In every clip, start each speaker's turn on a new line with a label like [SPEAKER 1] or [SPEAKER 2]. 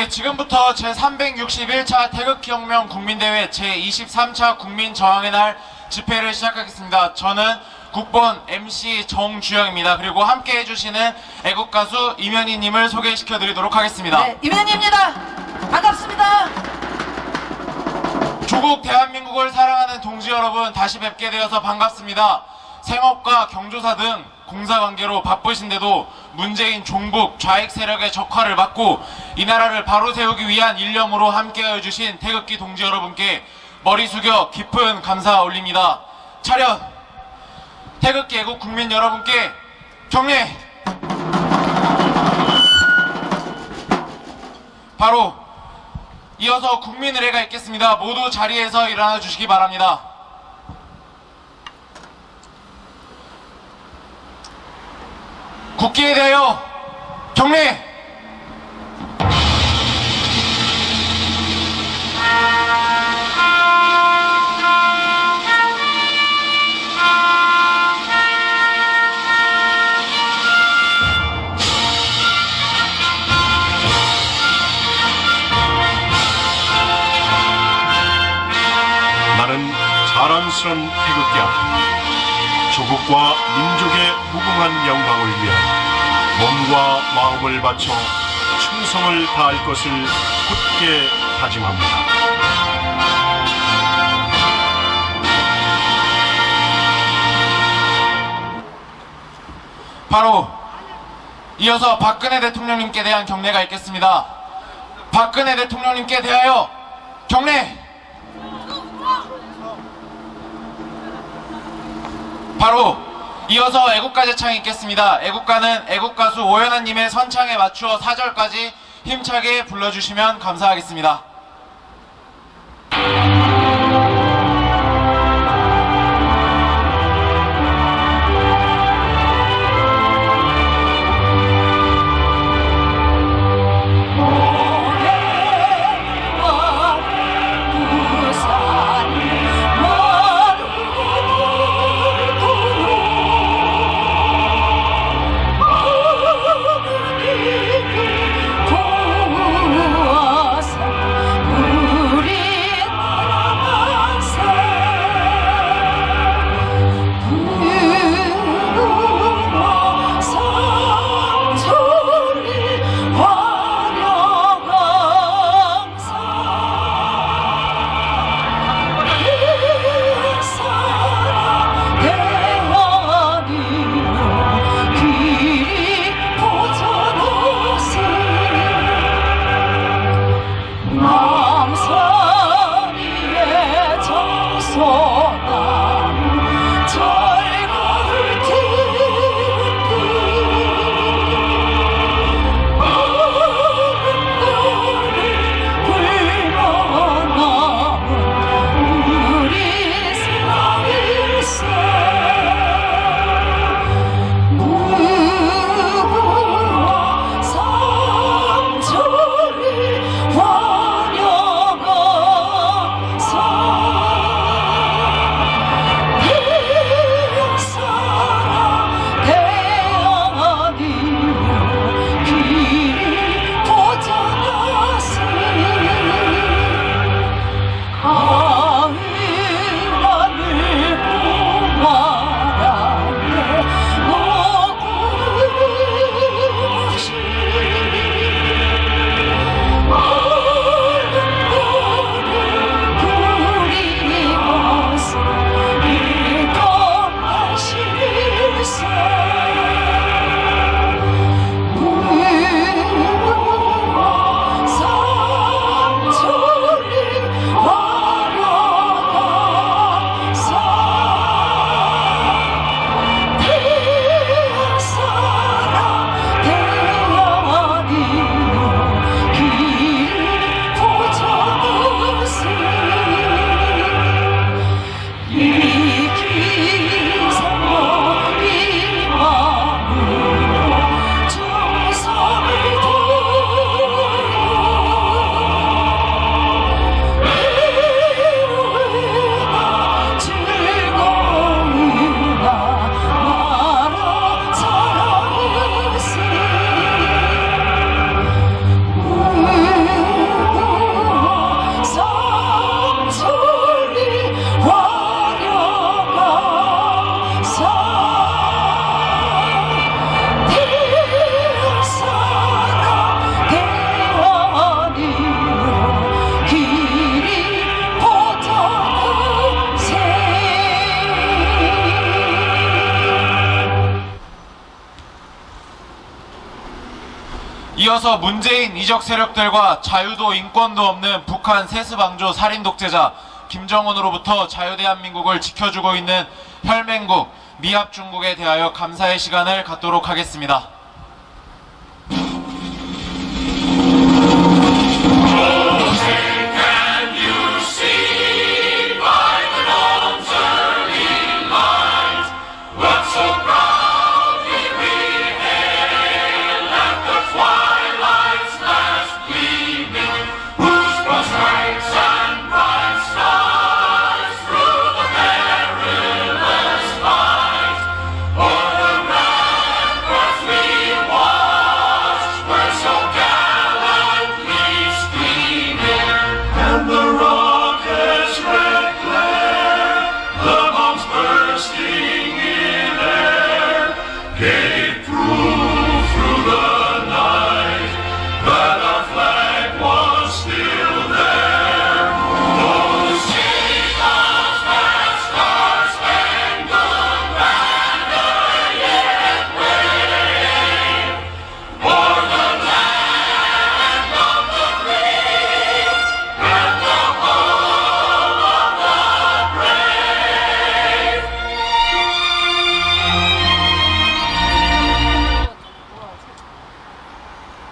[SPEAKER 1] 네, 지금부터 제361차 태극기혁명 국민대회 제23차 국민저항의 날 집회를 시작하겠습니다. 저는 국본 MC 정주영입니다. 그리고 함께 해주시는 애국가수 이면희님을 소개시켜드리도록 하겠습니다.
[SPEAKER 2] 네, 이면희입니다. 반갑습니다.
[SPEAKER 1] 조국 대한민국을 사랑하는 동지 여러분, 다시 뵙게 되어서 반갑습니다. 생업과 경조사 등 공사관계로 바쁘신데도 문재인 종북 좌익 세력의 적화를 막고 이 나라를 바로 세우기 위한 일념으로 함께하여 주신 태극기 동지 여러분께 머리 숙여 깊은 감사 올립니다. 차렷! 태극기 애국 국민 여러분께 경례! 바로 이어서 국민의례가 있겠습니다. 모두 자리에서 일어나 주시기 바랍니다. 국기에 대하여 경례!
[SPEAKER 3] 나는 자랑스런 태극기 앞에 조국과 민족의 무궁한 영광을 위하여 몸과 마음을 바쳐 충성을 다할 것을 굳게 다짐합니다.
[SPEAKER 1] 바로 이어서 박근혜 대통령님께 대한 경례가 있겠습니다. 박근혜 대통령님께 대하여 경례! 바로 이어서 애국가 제창이 있겠습니다. 애국가는 애국가수 오연아님의 선창에 맞추어 4절까지 힘차게 불러주시면 감사하겠습니다. 이어서 문재인 이적 세력들과 자유도 인권도 없는 북한 세습왕조 살인 독재자 김정은으로부터 자유대한민국을 지켜주고 있는 혈맹국 미합중국에 대하여 감사의 시간을 갖도록 하겠습니다.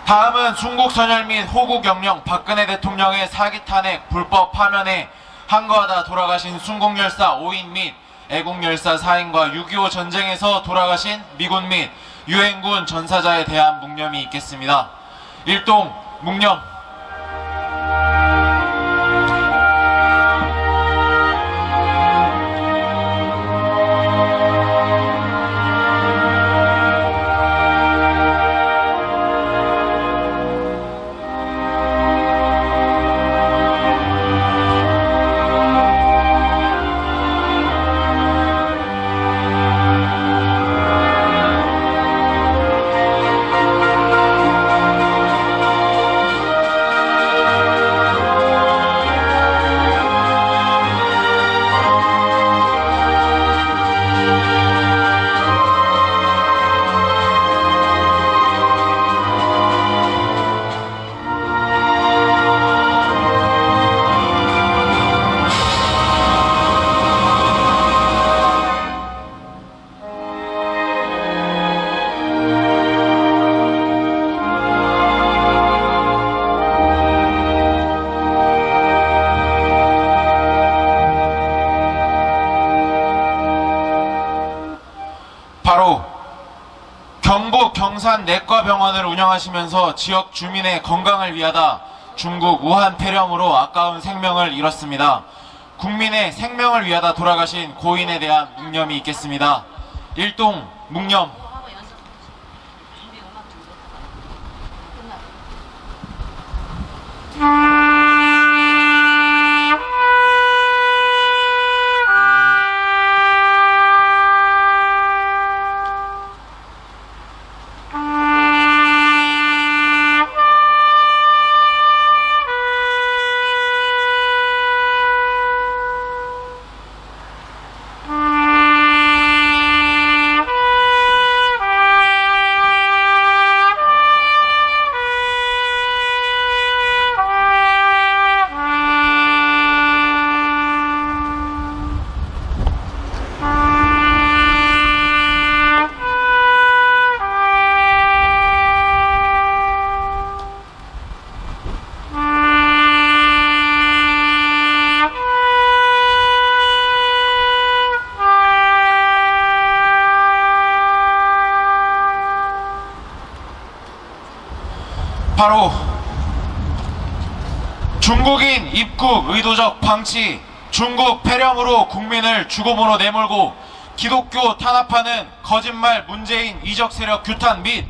[SPEAKER 1] 다음은 순국선열 및 호국영령 박근혜 대통령의 사기 탄핵 불법 파면에 항거하다 돌아가신 순국열사 5인 및 애국열사 4인과 6.25 전쟁에서 돌아가신 미군 및 유엔군 전사자에 대한 묵념이 있겠습니다. 1동 묵념. 바로 경북 경산 내과병원을 운영하시면서 지역 주민의 건강을 위하다 중국 우한 폐렴으로 아까운 생명을 잃었습니다. 국민의 생명을 위하다 돌아가신 고인에 대한 묵념이 있겠습니다. 1동 묵념. 바로 중국인 입국 의도적 방치, 중국 폐렴으로 국민을 죽음으로 내몰고 기독교 탄압하는 거짓말 문재인 이적 세력 규탄 및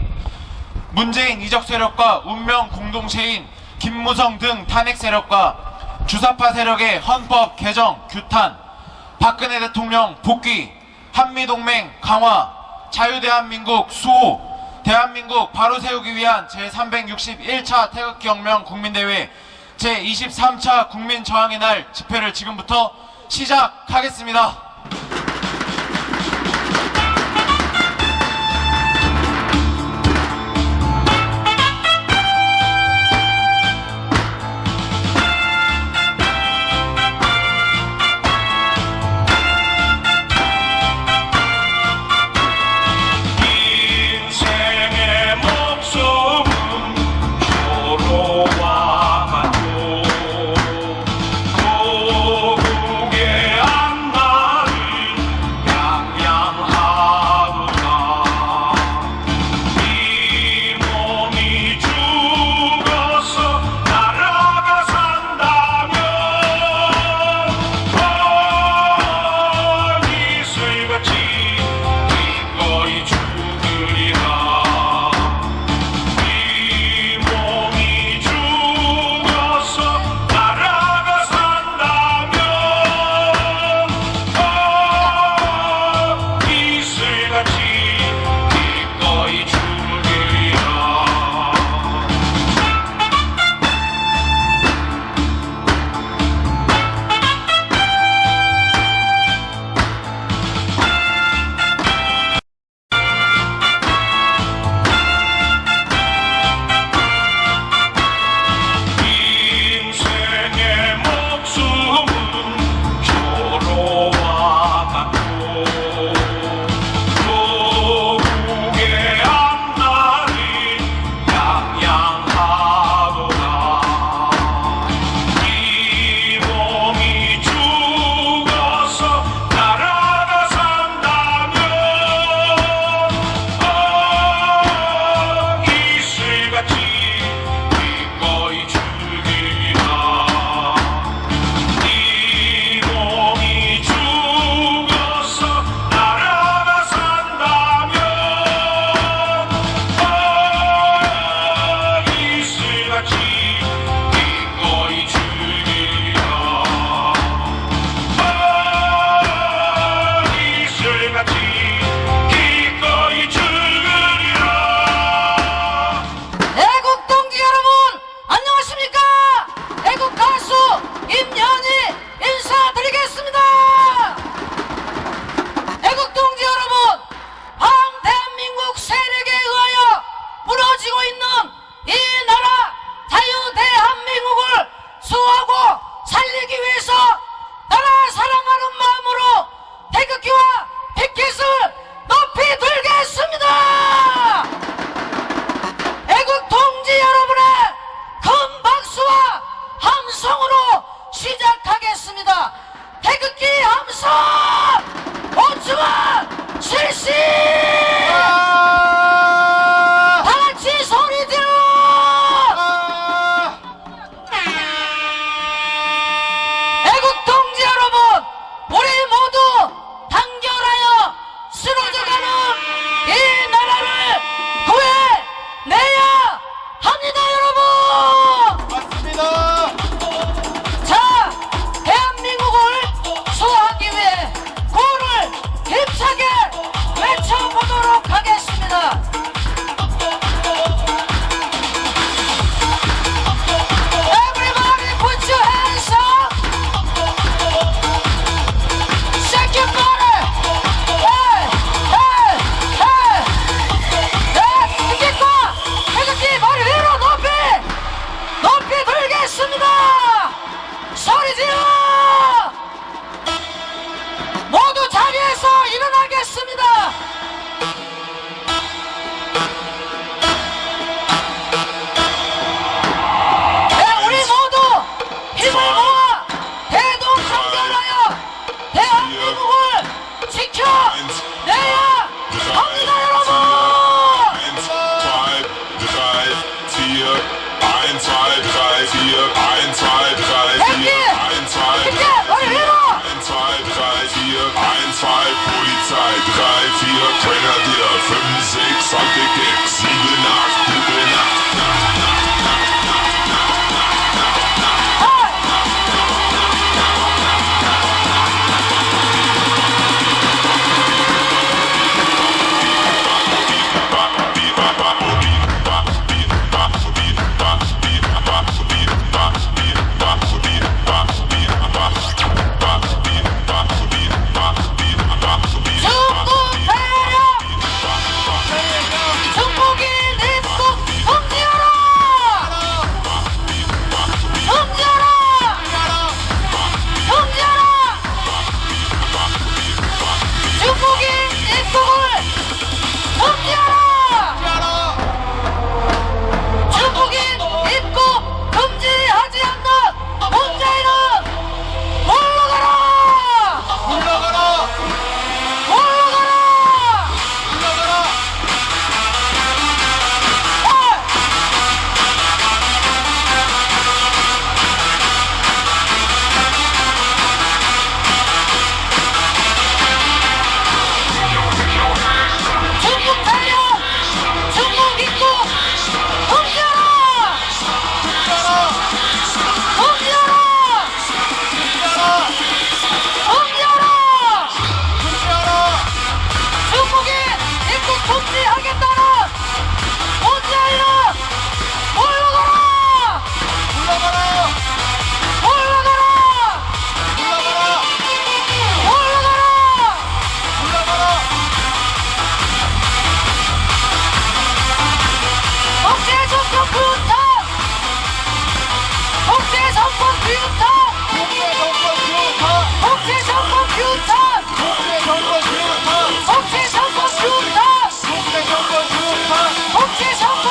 [SPEAKER 1] 문재인 이적 세력과 운명 공동체인 김무성 등 탄핵 세력과 주사파 세력의 헌법 개정 규탄, 박근혜 대통령 복귀, 한미동맹 강화, 자유대한민국 수호, 대한민국 바로 세우기 위한 제361차 태극기혁명 국민대회 제23차 국민저항의 날 집회를 지금부터 시작하겠습니다.
[SPEAKER 2] 정권 규탄
[SPEAKER 1] 독재 정권 규탄
[SPEAKER 2] 독재 정권 규탄
[SPEAKER 1] 독재 정권 규탄
[SPEAKER 2] 독재 정권 규탄
[SPEAKER 1] 독재 정권 규탄
[SPEAKER 2] 독재 정권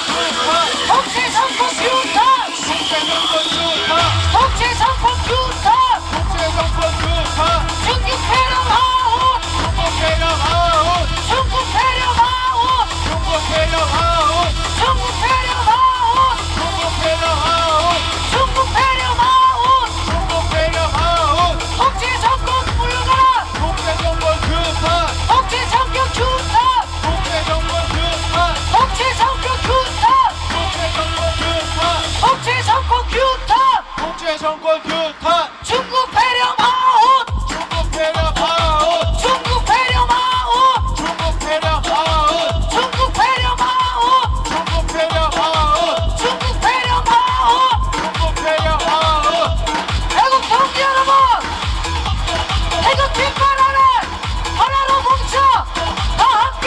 [SPEAKER 2] 규탄
[SPEAKER 1] 독재 정권 규탄
[SPEAKER 2] 독재 정권 규탄
[SPEAKER 1] 독재 정권 규탄
[SPEAKER 2] 독재 정권 규탄
[SPEAKER 1] 독재 정권 규탄
[SPEAKER 2] 중국 폐렴 아웃
[SPEAKER 1] 중국 폐렴 아웃
[SPEAKER 2] 중국 폐렴 아웃
[SPEAKER 1] 중국 폐렴 아웃
[SPEAKER 2] 중국 폐렴 아웃
[SPEAKER 1] 중국 폐렴 아웃
[SPEAKER 2] 중국 폐렴 아웃
[SPEAKER 1] 중국 폐렴 아웃
[SPEAKER 2] 독재 정권 물러가라
[SPEAKER 1] 독재 정권 규탄
[SPEAKER 2] 독재 정권 규탄
[SPEAKER 1] 독재 정권 규탄
[SPEAKER 2] 독재 정권 규탄
[SPEAKER 1] 독재 정권 규탄
[SPEAKER 2] 독재 정권 규탄
[SPEAKER 1] 독재 정권 규탄
[SPEAKER 2] 중국 폐렴 아웃
[SPEAKER 1] 중국 폐렴 아웃
[SPEAKER 2] 중국 폐렴 아웃
[SPEAKER 1] 중국 폐렴 아웃
[SPEAKER 2] 중국 폐렴 아웃
[SPEAKER 1] 중국 폐렴 아웃
[SPEAKER 2] 중국 폐렴 아웃
[SPEAKER 1] 중국 폐렴 아웃
[SPEAKER 2] 애국 동지 여러분 태극기만 아래 하나로 뭉쳐 다 함께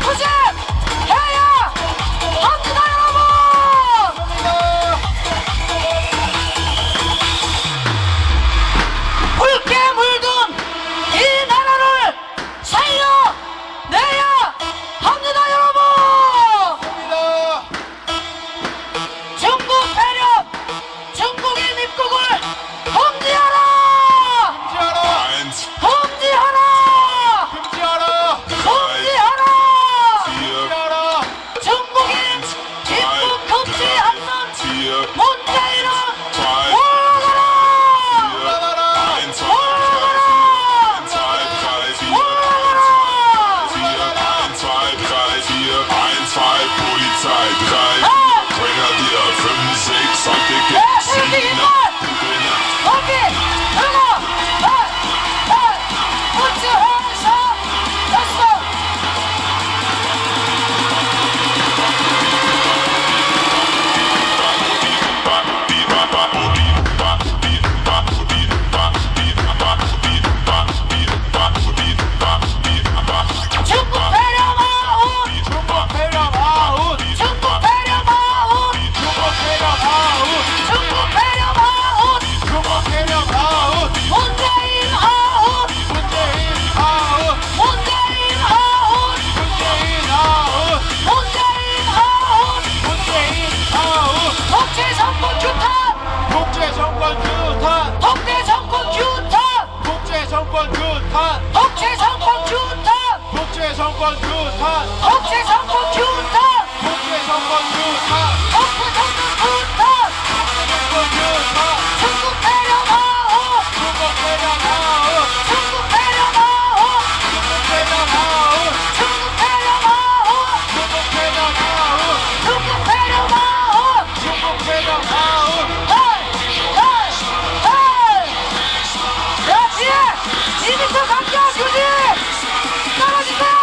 [SPEAKER 2] 투쟁해야 합니다 여러분 붉게 물든 이 나라를 살려내야 합니다 여러분
[SPEAKER 1] 갑니다
[SPEAKER 2] 중국 폐렴 중국의 입국을 금지하라
[SPEAKER 1] 금지하라
[SPEAKER 2] 금지하라
[SPEAKER 1] 금지하라
[SPEAKER 2] 금지하라
[SPEAKER 1] 금지하라
[SPEAKER 2] 중국인 입국 금지하는 문재인은 올라가라
[SPEAKER 1] 올라가라
[SPEAKER 2] 거기 들고 문재환에서 됐어 중국 폐렴 아웃
[SPEAKER 1] 중국 폐렴 아웃
[SPEAKER 2] 중국 폐렴 아웃
[SPEAKER 1] 중국 폐렴 아웃
[SPEAKER 2] 중국 폐렴 아웃
[SPEAKER 1] 중국 폐렴 아웃
[SPEAKER 2] 문재인 아웃
[SPEAKER 1] 문재인 아웃
[SPEAKER 2] 문재인 아웃
[SPEAKER 1] 문재인 아웃
[SPEAKER 2] 문재인 아웃
[SPEAKER 1] 문재인 아웃
[SPEAKER 2] 독재 정권 규탄
[SPEAKER 1] 독재 정권 규탄
[SPEAKER 2] 독재 정권 규탄
[SPEAKER 1] 독재 정권 규탄
[SPEAKER 2] 독재 정권 규탄
[SPEAKER 1] 독재 정권 규탄
[SPEAKER 2] 독재 정권 규탄
[SPEAKER 1] 독재 정권 규탄
[SPEAKER 2] 독재 정권 규탄
[SPEAKER 1] 정권 규탄
[SPEAKER 2] 중국 폐렴 아웃
[SPEAKER 1] 중국 폐렴 아웃
[SPEAKER 2] 중국 폐렴 아웃
[SPEAKER 1] 중국 폐렴 아웃
[SPEAKER 2] 중국 폐렴 아웃
[SPEAKER 1] 중국 폐렴 아웃
[SPEAKER 2] 중국 폐렴 아웃
[SPEAKER 1] 중국 폐렴 아웃
[SPEAKER 2] 야 뒤에 2m 간격 유지 떨어지세요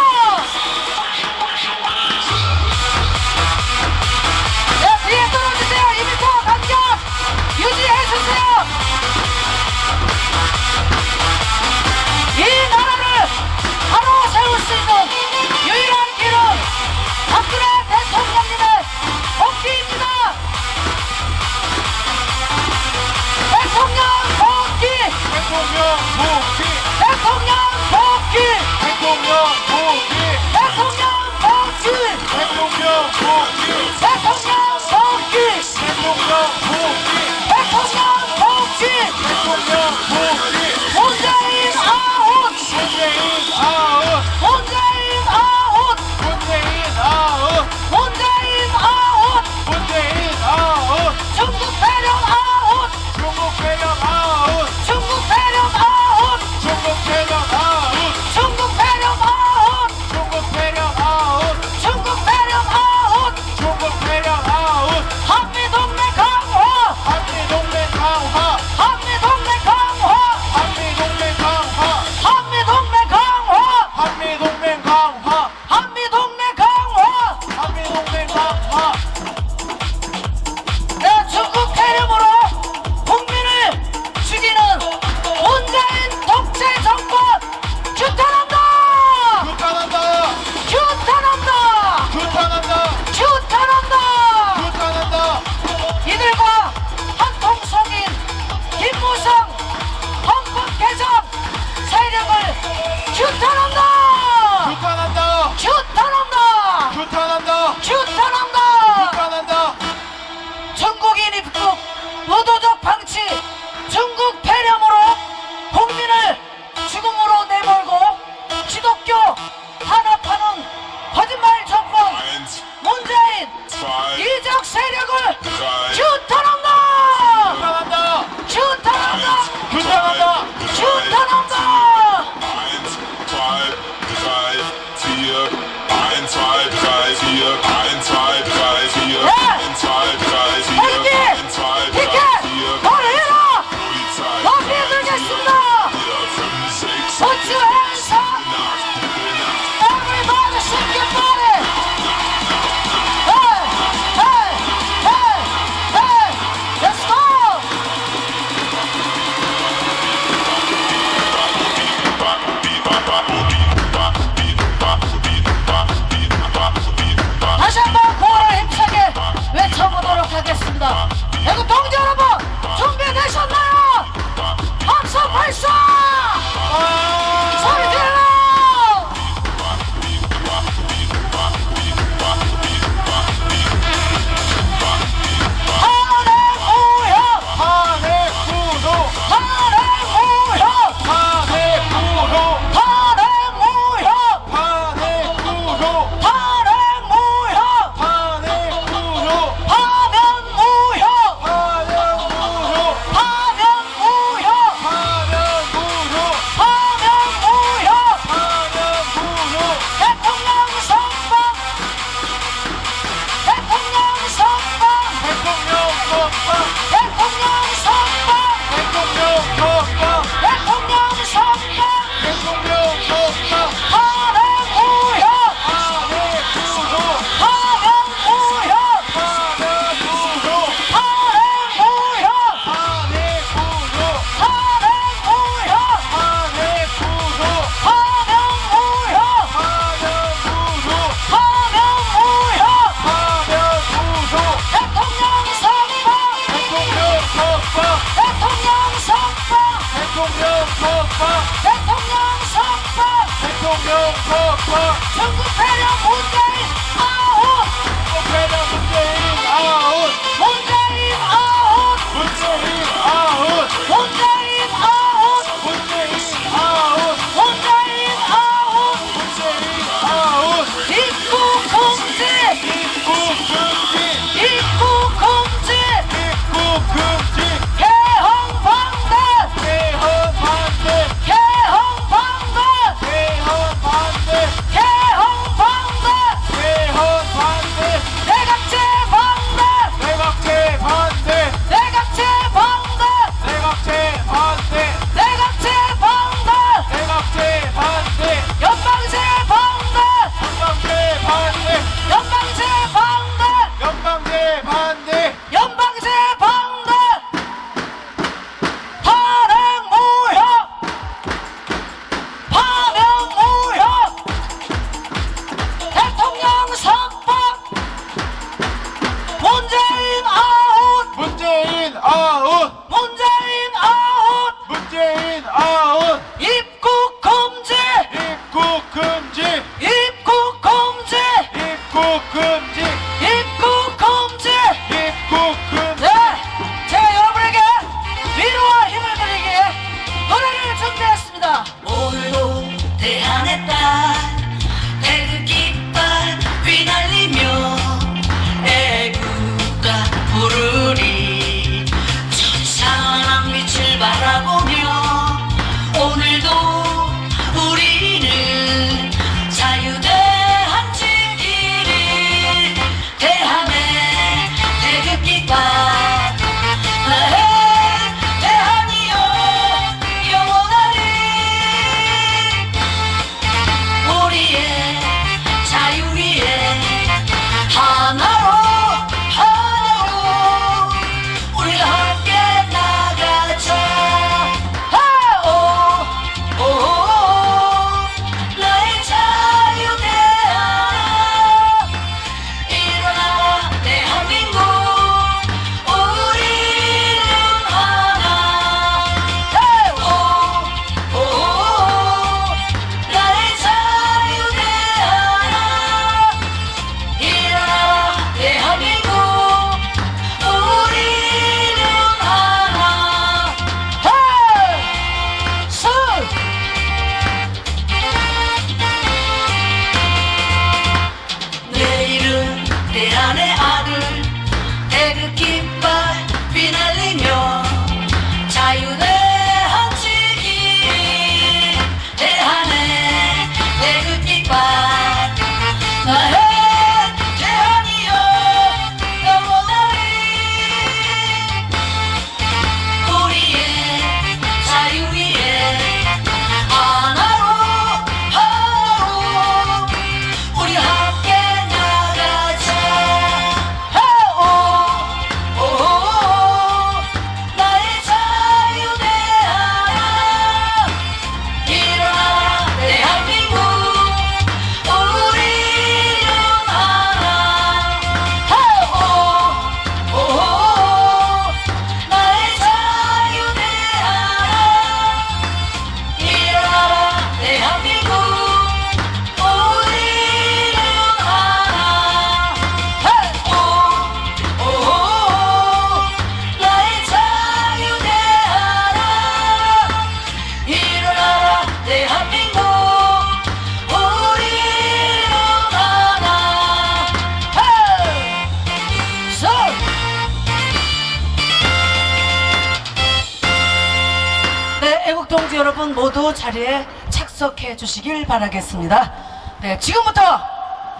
[SPEAKER 2] 중국인 입국 의도적 방치 중국 폐렴으로 국민을 죽음으로 내몰고 기독교 탄압하는 거짓말 정권 문재인 이적 세력을 규탄한다! 규탄한다! 규탄한다! 규탄한다! 다시 한번 구호를 힘차게 외쳐보도록 하겠습니다. 대구 동지 여러분 준비되셨나요? 박수 발사! 소리 질러! 중국 폐렴 문재인 아웃! 문재인 아웃! 문재인 아웃! 문재인 아웃! 문재인 아웃! 입국 금지! 입국 금지! 개헌 반대! 개헌 반대! 개헌 반대! 내각제 반대! 내각제 반대! 내각제 반대! 연방제 반대! 연방제 반대! 연방제 반대! 탄핵 무효! 파면 무효! 대통령 선박! 문재인 아웃!
[SPEAKER 1] 문재인 아웃!
[SPEAKER 2] 문재인 아웃!
[SPEAKER 1] 문재인 아웃!
[SPEAKER 2] 입국 금지!
[SPEAKER 1] 입국 금지!
[SPEAKER 2] 입국 금지!
[SPEAKER 1] 입국 금지!
[SPEAKER 2] 입국 금지! 보수 여러분 모두 자리에 착석해 주시길 바라겠습니다. 네, 지금부터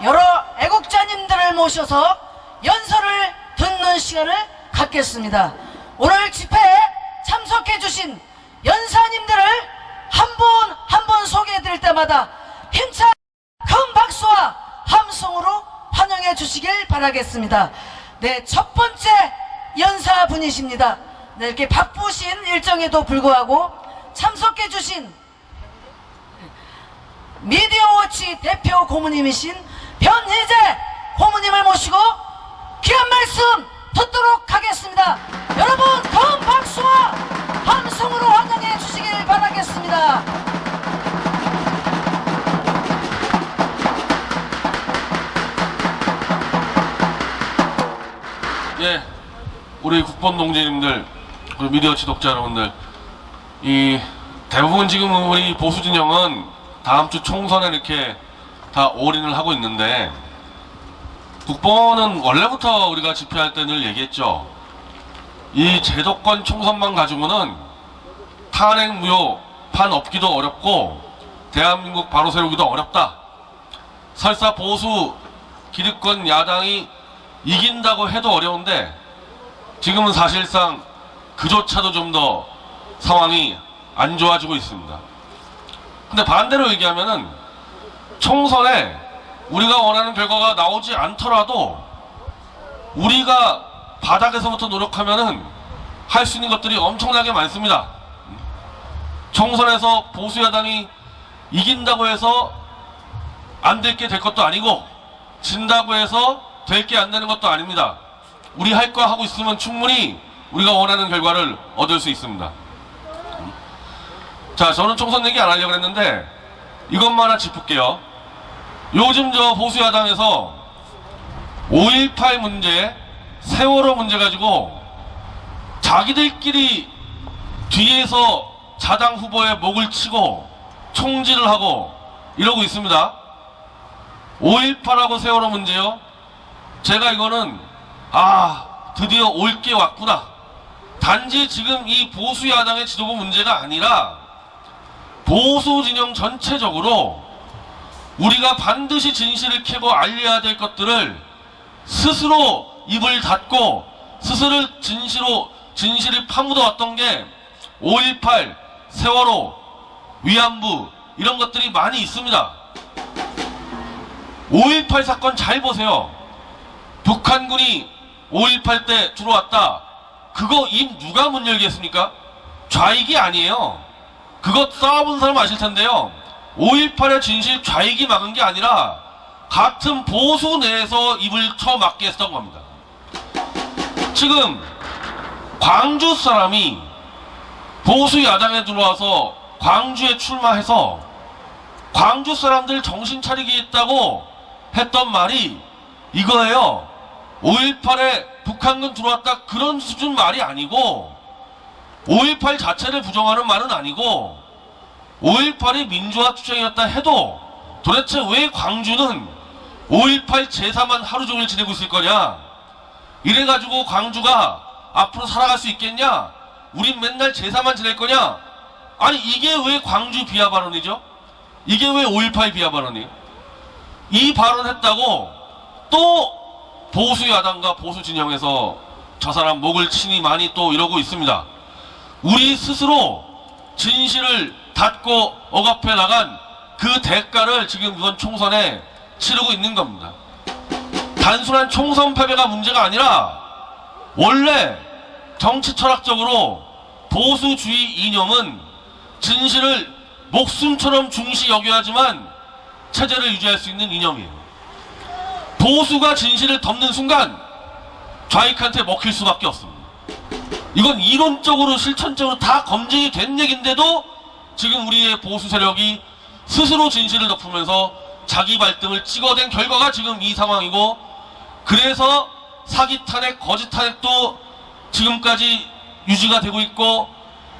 [SPEAKER 2] 여러 애국자님들을 모셔서 연설을 듣는 시간을 갖겠습니다. 오늘 집회에 참석해 주신 연사님들을 한 분 한 분 소개해 드릴 때마다 힘찬 큰 박수와 함성으로 환영해 주시길 바라겠습니다. 네, 첫 번째 연사분이십니다. 네, 이렇게 바쁘신 일정에도 불구하고 참석해 주신 미디어워치 대표 고모님이신 변희재 고모님을 모시고 귀한 말씀 듣도록 하겠습니다. 여러분 큰 박수와 함성으로 환영해 주시길 바라겠습니다.
[SPEAKER 4] 예, 우리 국본 동지님들, 그리고 미디어 지독자 여러분들, 이 대부분 지금 우리 보수 진영은 다음 주 총선에 이렇게 다 올인을 하고 있는데, 국본은 원래부터 우리가 집회할 때 늘 얘기했죠. 이 제도권 총선만 가지고는 탄핵 무효판 없기도 어렵고 대한민국 바로 세우기도 어렵다. 설사 보수 기득권 야당이 이긴다고 해도 어려운데 지금은 사실상 그조차도 좀 더 상황이 안 좋아지고 있습니다. 근데 반대로 얘기하면은 총선에 우리가 원하는 결과가 나오지 않더라도 우리가 바닥에서부터 노력하면은 할 수 있는 것들이 엄청나게 많습니다. 총선에서 보수 야당이 이긴다고 해서 안 될 게 될 것도 아니고 진다고 해서 될 게 안 되는 것도 아닙니다. 우리 할 거 하고 있으면 충분히 우리가 원하는 결과를 얻을 수 있습니다. 자, 저는 총선 얘기 안 하려고 했는데 이것만 하나 짚을게요. 요즘 저 보수 야당에서 5.18 문제, 세월호 문제 가지고 자기들끼리 뒤에서 자당 후보의 목을 치고 총질을 하고 이러고 있습니다. 5.18하고 세월호 문제요. 제가 이거는 드디어 올 게 왔구나. 단지 지금 이 보수 야당의 지도부 문제가 아니라 보수 진영 전체적으로 우리가 반드시 진실을 캐고 알려야 될 것들을 스스로 입을 닫고 스스로 진실을 파묻어왔던 게 5.18, 세월호, 위안부 이런 것들이 많이 있습니다. 5.18 사건 잘 보세요. 북한군이 5.18 때 들어왔다. 그거 입 누가 문 열겠습니까? 좌익이 아니에요. 그거 싸워본 사람 아실 텐데요. 5.18의 진실 좌익이 막은 게 아니라 같은 보수 내에서 입을 쳐막게 했던 겁니다. 지금 광주 사람이 보수 야당에 들어와서 광주에 출마해서 광주 사람들 정신 차리게 했다고 했던 말이 이거예요. 5.18에 북한군 들어왔다 그런 수준 말이 아니고 5.18 자체를 부정하는 말은 아니고 5.18이 민주화 투쟁이었다 해도 도대체 왜 광주는 5.18 제사만 하루 종일 지내고 있을 거냐? 이래가지고 광주가 앞으로 살아갈 수 있겠냐? 우린 맨날 제사만 지낼 거냐? 아니 이게 왜 광주 비하 발언이죠? 이게 왜 5.18 비하 발언이에요? 이 발언했다고 또 보수 야당과 보수 진영에서 저 사람 목을 치니 많이 또 이러고 있습니다. 우리 스스로 진실을 닫고 억압해 나간 그 대가를 지금 이번 총선에 치르고 있는 겁니다. 단순한 총선 패배가 문제가 아니라 원래 정치 철학적으로 보수주의 이념은 진실을 목숨처럼 중시 여겨야지만 체제를 유지할 수 있는 이념이에요. 보수가 진실을 덮는 순간 좌익한테 먹힐 수밖에 없습니다. 이건 이론적으로 실천적으로 다 검증이 된 얘기인데도 지금 우리의 보수 세력이 스스로 진실을 덮으면서 자기 발등을 찍어댄 결과가 지금 이 상황이고, 그래서 사기 탄핵, 거짓 탄핵도 지금까지 유지가 되고 있고,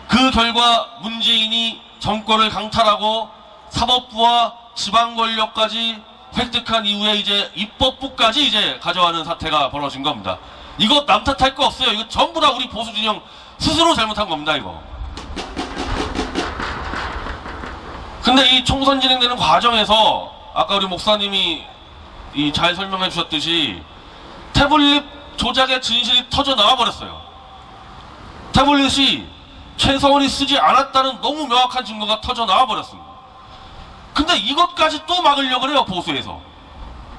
[SPEAKER 4] 그 결과 문재인이 정권을 강탈하고 사법부와 지방 권력까지 획득한 이후에 이제 입법부까지 이제 가져가는 사태가 벌어진 겁니다. 이거 남 탓할 거 없어요. 이거 전부 다 우리 보수 진영 스스로 잘못한 겁니다. 이거 근데 이 총선 진행되는 과정에서 아까 우리 목사님이 잘 설명해 주셨듯이 태블릿 조작의 진실이 터져 나와 버렸어요. 태블릿이 최서원이 쓰지 않았다는 너무 명확한 증거가 터져 나와 버렸습니다. 근데 이것까지 또 막으려고 해요, 보수에서.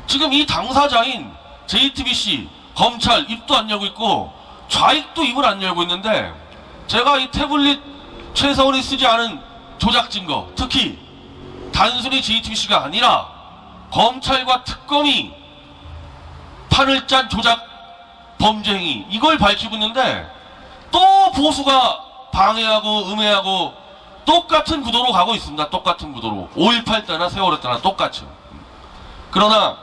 [SPEAKER 4] 지금 이 당사자인 JTBC, 검찰 입도 안 열고 있고 좌익도 입을 안 열고 있는데, 제가 이 태블릿 최서원이 쓰지 않은 조작 증거, 특히 단순히 JTBC가 아니라 검찰과 특검이 판을 짠 조작 범죄 행위, 이걸 밝히고 있는데 또 보수가 방해하고 음해하고 똑같은 구도로 가고 있습니다. 똑같은 구도로. 5.18 때나 세월호 때나 똑같죠. 그러나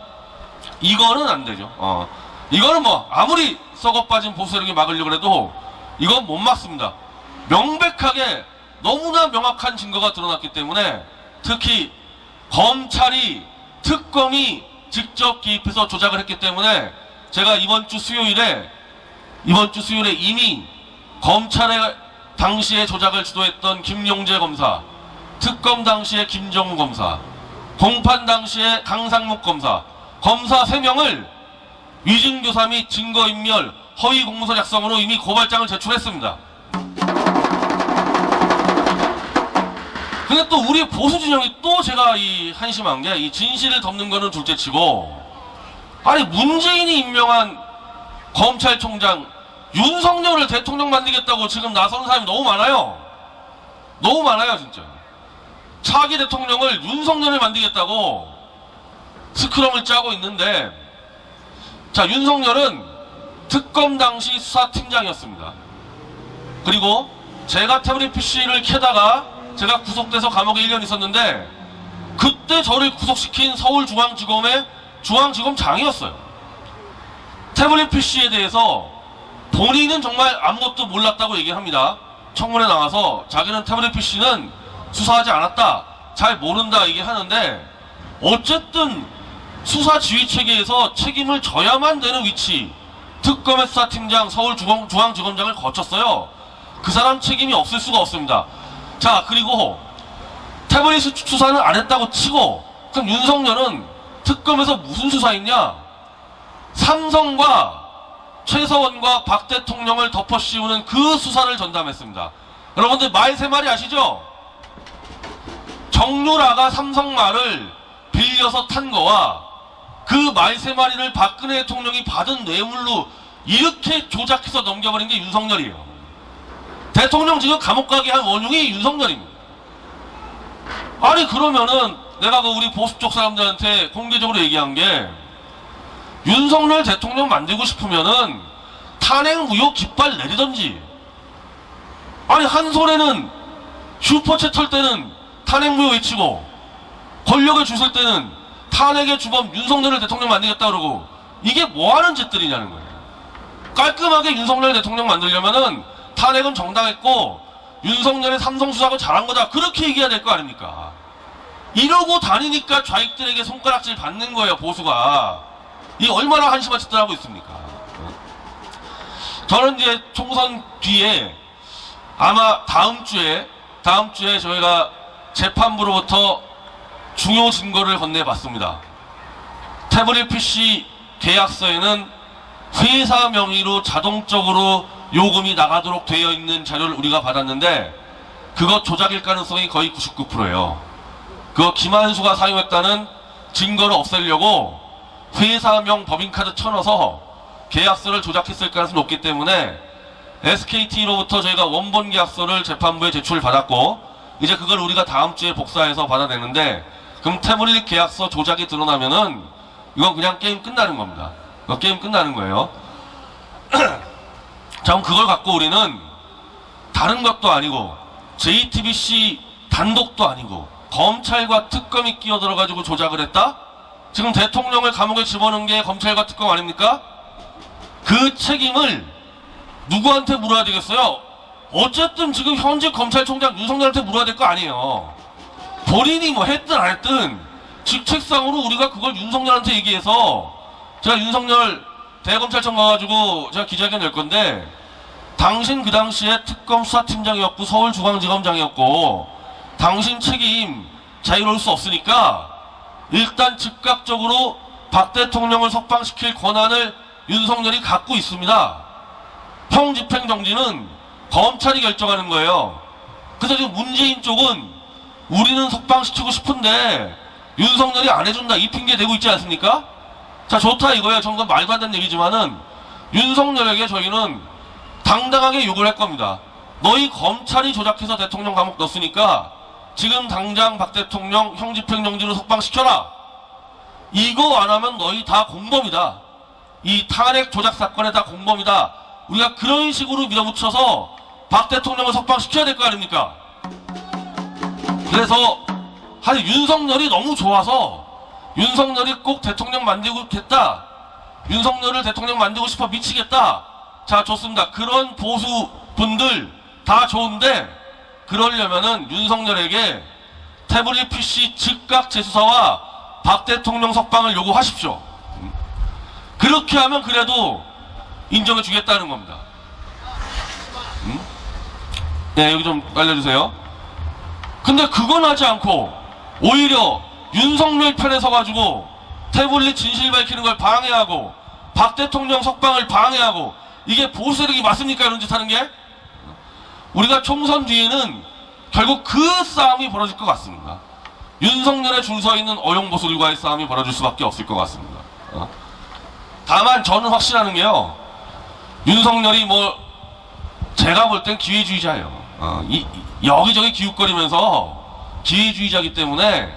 [SPEAKER 4] 이거는 안 되죠. 이거는 뭐 아무리 썩어빠진 보수 세력이 막으려고 해도 이건 못 막습니다. 명백하게 너무나 명확한 증거가 드러났기 때문에, 특히 검찰이, 특검이 직접 개입해서 조작을 했기 때문에, 제가 이번 주 수요일에 이미 검찰의 당시에 조작을 주도했던 김용재 검사, 특검 당시에 김정우 검사, 공판 당시에 강상묵 검사 3명을 위증교사 및 증거인멸, 허위 공문서 작성으로 이미 고발장을 제출했습니다. 근데 또 우리 보수 진영이 또 제가 한심한 게, 이 진실을 덮는 거는 둘째치고, 아니 문재인이 임명한 검찰총장 윤석열을 대통령 만들겠다고 지금 나서는 사람이 너무 많아요. 너무 많아요, 진짜. 차기 대통령을 윤석열을 만들겠다고 스크럼을 짜고 있는데, 자, 윤석열은 특검 당시 수사팀장이었습니다. 그리고 제가 태블릿 PC를 켜다가 제가 구속돼서 감옥에 1년 있었는데, 그때 저를 구속시킨 서울중앙지검의 중앙지검장이었어요. 태블릿 PC에 대해서 본인은 정말 아무것도 몰랐다고 얘기합니다. 청문회 나와서 자기는 태블릿 PC는 수사하지 않았다, 잘 모른다 얘기하는데, 어쨌든 수사 지휘 체계에서 책임을 져야만 되는 위치, 특검의 수사팀장, 서울중앙지검장을 거쳤어요. 그 사람 책임이 없을 수가 없습니다. 자, 그리고 태블릿 수사는 안 했다고 치고, 그럼 윤석열은 특검에서 무슨 수사했냐? 삼성과 최서원과 박 대통령을 덮어씌우는 그 수사를 전담했습니다. 여러분들 말 세 마리 아시죠? 정유라가 삼성 말을 빌려서 탄 거와 그 말 세 마리를 박근혜 대통령이 받은 뇌물로 이렇게 조작해서 넘겨버린 게 윤석열이에요. 대통령 지금 감옥 가게 한 원흉이 윤석열입니다. 아니 그러면은 내가 우리 보수 쪽 사람들한테 공개적으로 얘기한 게, 윤석열 대통령 만들고 싶으면은 탄핵 무효 깃발 내리던지, 아니 한 손에는 슈퍼챗 털 때는 탄핵 무효 외치고, 권력을 주실 때는 탄핵의 주범 윤석열을 대통령 만들겠다 그러고, 이게 뭐하는 짓들이냐는 거예요. 깔끔하게 윤석열 대통령 만들려면은 탄핵은 정당했고 윤석열의 삼성 수사가 잘한 거다, 그렇게 얘기해야 될 거 아닙니까? 이러고 다니니까 좌익들에게 손가락질 받는 거예요, 보수가. 이 얼마나 한심한 짓들 하고 있습니까? 저는 이제 총선 뒤에 아마 다음 주에 저희가 재판부로부터 중요 증거를 건네봤습니다. 태블릿 PC 계약서에는 회사 명의로 자동적으로 요금이 나가도록 되어 있는 자료를 우리가 받았는데, 그거 조작일 가능성이 거의 99%예요. 그거 김한수가 사용했다는 증거를 없애려고 회사명 법인카드 쳐넣어서 계약서를 조작했을 가능성이 높기 때문에 SKT로부터 저희가 원본 계약서를 재판부에 제출받았고, 이제 그걸 우리가 다음 주에 복사해서 받아내는데, 그럼 태블릿 계약서 조작이 드러나면은 이건 그냥 게임 끝나는 겁니다. 이거 게임 끝나는 거예요. 자, 그럼 그걸 갖고 우리는 다른 것도 아니고 JTBC 단독도 아니고 검찰과 특검이 끼어들어가지고 조작을 했다? 지금 대통령을 감옥에 집어넣은 게 검찰과 특검 아닙니까? 그 책임을 누구한테 물어야 되겠어요? 어쨌든 지금 현직 검찰총장 윤석열한테 물어야 될 거 아니에요. 본인이 뭐 했든 안 했든 직책상으로 우리가 그걸 윤석열한테 얘기해서, 제가 윤석열 대검찰청 가가지고 제가 기자회견 낼 건데, 당신 그 당시에 특검 수사팀장이었고 서울중앙지검장이었고 당신 책임 자유로울 수 없으니까 일단 즉각적으로 박 대통령을 석방시킬 권한을 윤석열이 갖고 있습니다. 형집행정지는 검찰이 결정하는 거예요. 그래서 지금 문재인 쪽은 우리는 석방시키고 싶은데 윤석열이 안 해준다 이 핑계 대고 있지 않습니까? 자, 좋다 이거예요. 정말 말도 안 되는 얘기지만은 윤석열에게 저희는 당당하게 욕을 할 겁니다. 너희 검찰이 조작해서 대통령 감옥 넣었으니까 지금 당장 박 대통령 형집행정지로 석방시켜라. 이거 안 하면 너희 다 공범이다. 이 탄핵 조작 사건에 다 공범이다. 우리가 그런 식으로 밀어붙여서 박 대통령을 석방시켜야 될 거 아닙니까? 그래서 윤석열이 너무 좋아서 윤석열이 꼭 대통령 만들겠다. 윤석열을 대통령 만들고 싶어 미치겠다. 자, 좋습니다. 그런 보수 분들 다 좋은데 그러려면은 윤석열에게 태블릿 PC 즉각 재수사와 박 대통령 석방을 요구하십시오. 그렇게 하면 그래도 인정해 주겠다는 겁니다. 네, 여기 좀 알려주세요. 근데 그건 하지 않고 오히려 윤석열 편에 서가지고 태블릿 진실 밝히는 걸 방해하고 박 대통령 석방을 방해하고 이게 보수 세력이 맞습니까? 이런 짓 하는 게? 우리가 총선 뒤에는 결국 그 싸움이 벌어질 것 같습니다. 윤석열에 줄 서 있는 어용보수들과의 싸움이 벌어질 수밖에 없을 것 같습니다. 다만 저는 확신하는 게요. 윤석열이 제가 볼 땐 기회주의자예요. 여기저기 기웃거리면서 기회주의자이기 때문에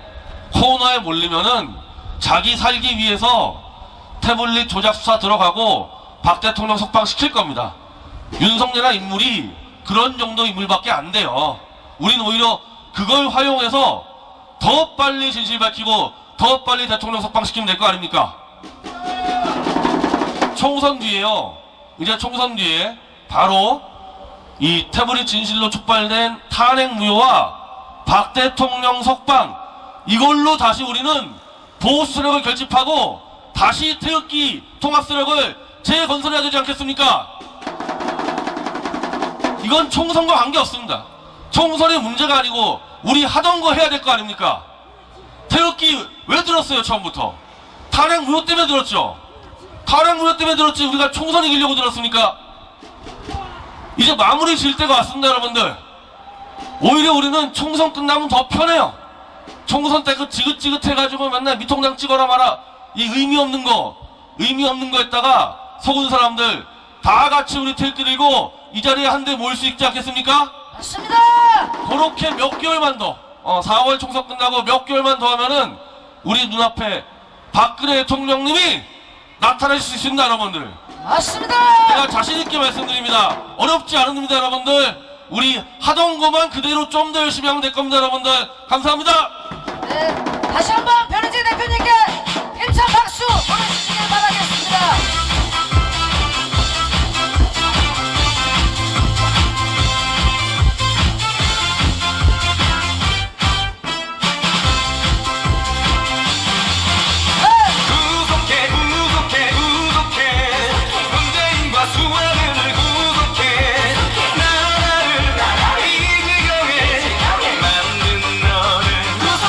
[SPEAKER 4] 코너에 몰리면은 자기 살기 위해서 태블릿 조작 수사 들어가고 박 대통령 석방시킬 겁니다. 윤석열이라는 인물이 그런 정도 인물밖에 안 돼요. 우린 오히려 그걸 활용해서 더 빨리 진실 밝히고 더 빨리 대통령 석방시키면 될 거 아닙니까? 총선 뒤에요. 이제 총선 뒤에 바로 이 태블릿 진실로 촉발된 탄핵 무효와 박 대통령 석방 이걸로 다시 우리는 보수 세력을 결집하고 다시 태극기 통합 세력을 재건설해야 되지 않겠습니까? 이건 총선과 관계없습니다. 총선이 문제가 아니고 우리 하던 거 해야 될 거 아닙니까? 태극기 왜 들었어요 처음부터? 탄핵 무효 때문에 들었죠. 탄핵 무효 때문에 들었지 우리가 총선 이기려고 들었습니까? 이제 마무리 지을 때가 왔습니다 여러분들. 오히려 우리는 총선 끝나면 더 편해요. 총선 때 그 지긋지긋해가지고 맨날 미통당 찍어라 마라 이 의미 없는 거 했다가 속은 사람들 다 같이 우리 태극기 들고 이 자리에 한 대 모일 수 있지 않겠습니까?
[SPEAKER 2] 맞습니다.
[SPEAKER 4] 그렇게 몇 개월만 더 4월 총선 끝나고 몇 개월만 더 하면은 우리 눈앞에 박근혜 대통령님이 나타날 수 있습니다 여러분들.
[SPEAKER 2] 맞습니다.
[SPEAKER 4] 제가 자신있게 말씀드립니다. 어렵지 않습니다 여러분들. 우리 하던 것만 그대로 좀 더 열심히 하면 될 겁니다 여러분들. 감사합니다.
[SPEAKER 2] 네, 다시 한번 변희재 대표님께 힘찬 박수 보내주시길 바라겠습니다.
[SPEAKER 5] 문재인과 수많은 구속해 나라를 이 지경에 만든 너를 구속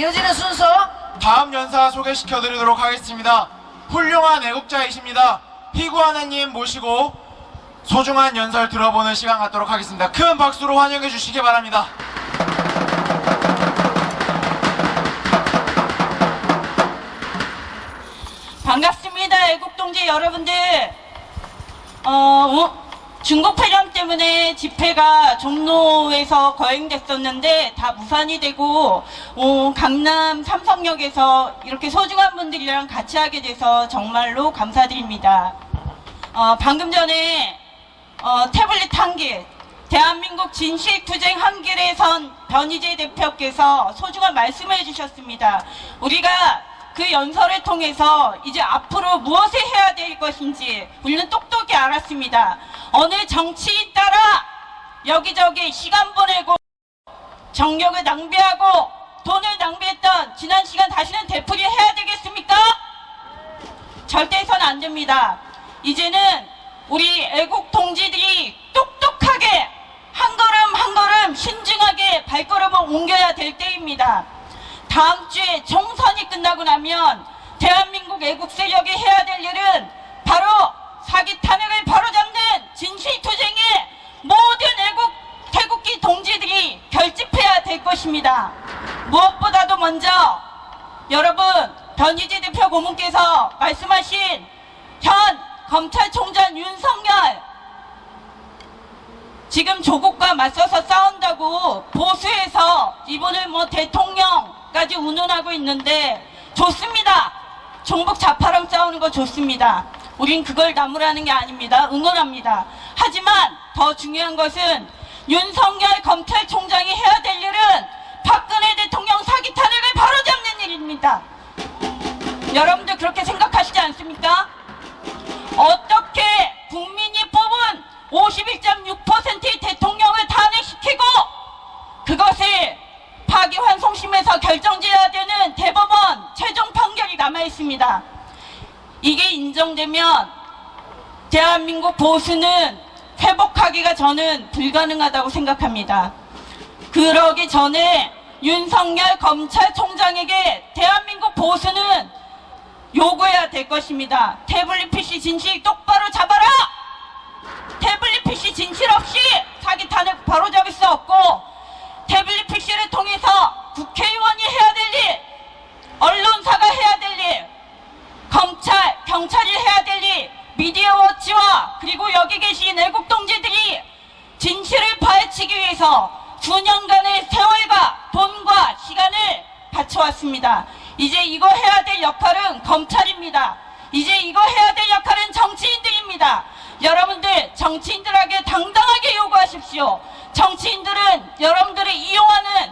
[SPEAKER 2] 이어지는 순서
[SPEAKER 1] 다음 연사 소개시켜드리도록 하겠습니다. 훌륭한 애국자이십니다. 희구 하나님 모시고 소중한 연설 들어보는 시간 갖도록 하겠습니다. 큰 박수로 환영해 주시기 바랍니다.
[SPEAKER 6] 반갑습니다. 애국동지 여러분들. 중국 폐렴 때문에 집회가 종로에서 거행됐었는데 다 무산이 되고 강남 삼성역에서 이렇게 소중한 분들이랑 같이 하게 돼서 정말로 감사드립니다. 방금 전에 태블릿 한길, 대한민국 진실투쟁 한길에 선 변희재 대표께서 소중한 말씀을 해주셨습니다. 우리가 그 연설을 통해서 이제 앞으로 무엇을 해야 될 것인지 우리는 똑똑히 알았습니다. 어느 정치인 따라 여기저기 시간 보내고 정력을 낭비하고 돈을 낭비했던 지난 시간 다시는 되풀이해야 되겠습니까? 절대 해서는 안 됩니다. 이제는 우리 애국 동지들이 똑똑하게 한 걸음 한 걸음 신중하게 발걸음을 옮겨야 될 때입니다. 다음 주에 총선이 끝나고 나면 대한민국 애국 세력이 해야 될 일은 바로 사기 탄핵을 바로잡는 진실투쟁에 모든 애국 태국기 동지들이 결집해야 될 것입니다. 무엇보다도 먼저 여러분 변희재 대표 고문께서 말씀하신 현 검찰총장 윤석열 지금 조국과 맞서서 싸운다고 보수해서 이분을 대통령까지 운운하고 있는데 좋습니다. 종북 좌파랑 싸우는 거 좋습니다. 우린 그걸 나무라는 게 아닙니다. 응원합니다. 하지만 더 중요한 것은 윤석열 검찰총장이 해야 될 일은 박근혜 대통령 사기 탄핵을 바로잡는 일입니다. 여러분들 그렇게 생각하시지 않습니까? 어떻게 국민이 뽑은 51.6%의 대통령을 탄핵시키고 그것을 파기환송심에서 결정지어야 되는 대법원 최종 판결이 남아있습니다. 이게 인정되면 대한민국 보수는 회복하기가 저는 불가능하다고 생각합니다. 그러기 전에 윤석열 검찰총장에게 대한민국 보수는 요구해야 될 것입니다. 태블릿 PC 진실 똑바로 잡아라! 태블릿 PC 진실 없이 사기 탄핵 바로잡을 수 없고 태블릿 PC를 통해서 국회의원이 해야 될 일, 언론사가 해야 될 일, 검찰, 경찰이 해야 될 일, 미디어워치와 그리고 여기 계신 애국동지들이 진실을 파헤치기 위해서 수년간의 세월과 돈과 시간을 바쳐왔습니다. 이제 이거 해야 될 역할은 검찰입니다. 이제 이거 해야 될 역할은 정치인들입니다. 여러분들 정치인들에게 당당하게 요구하십시오. 정치인들은 여러분들을 이용하는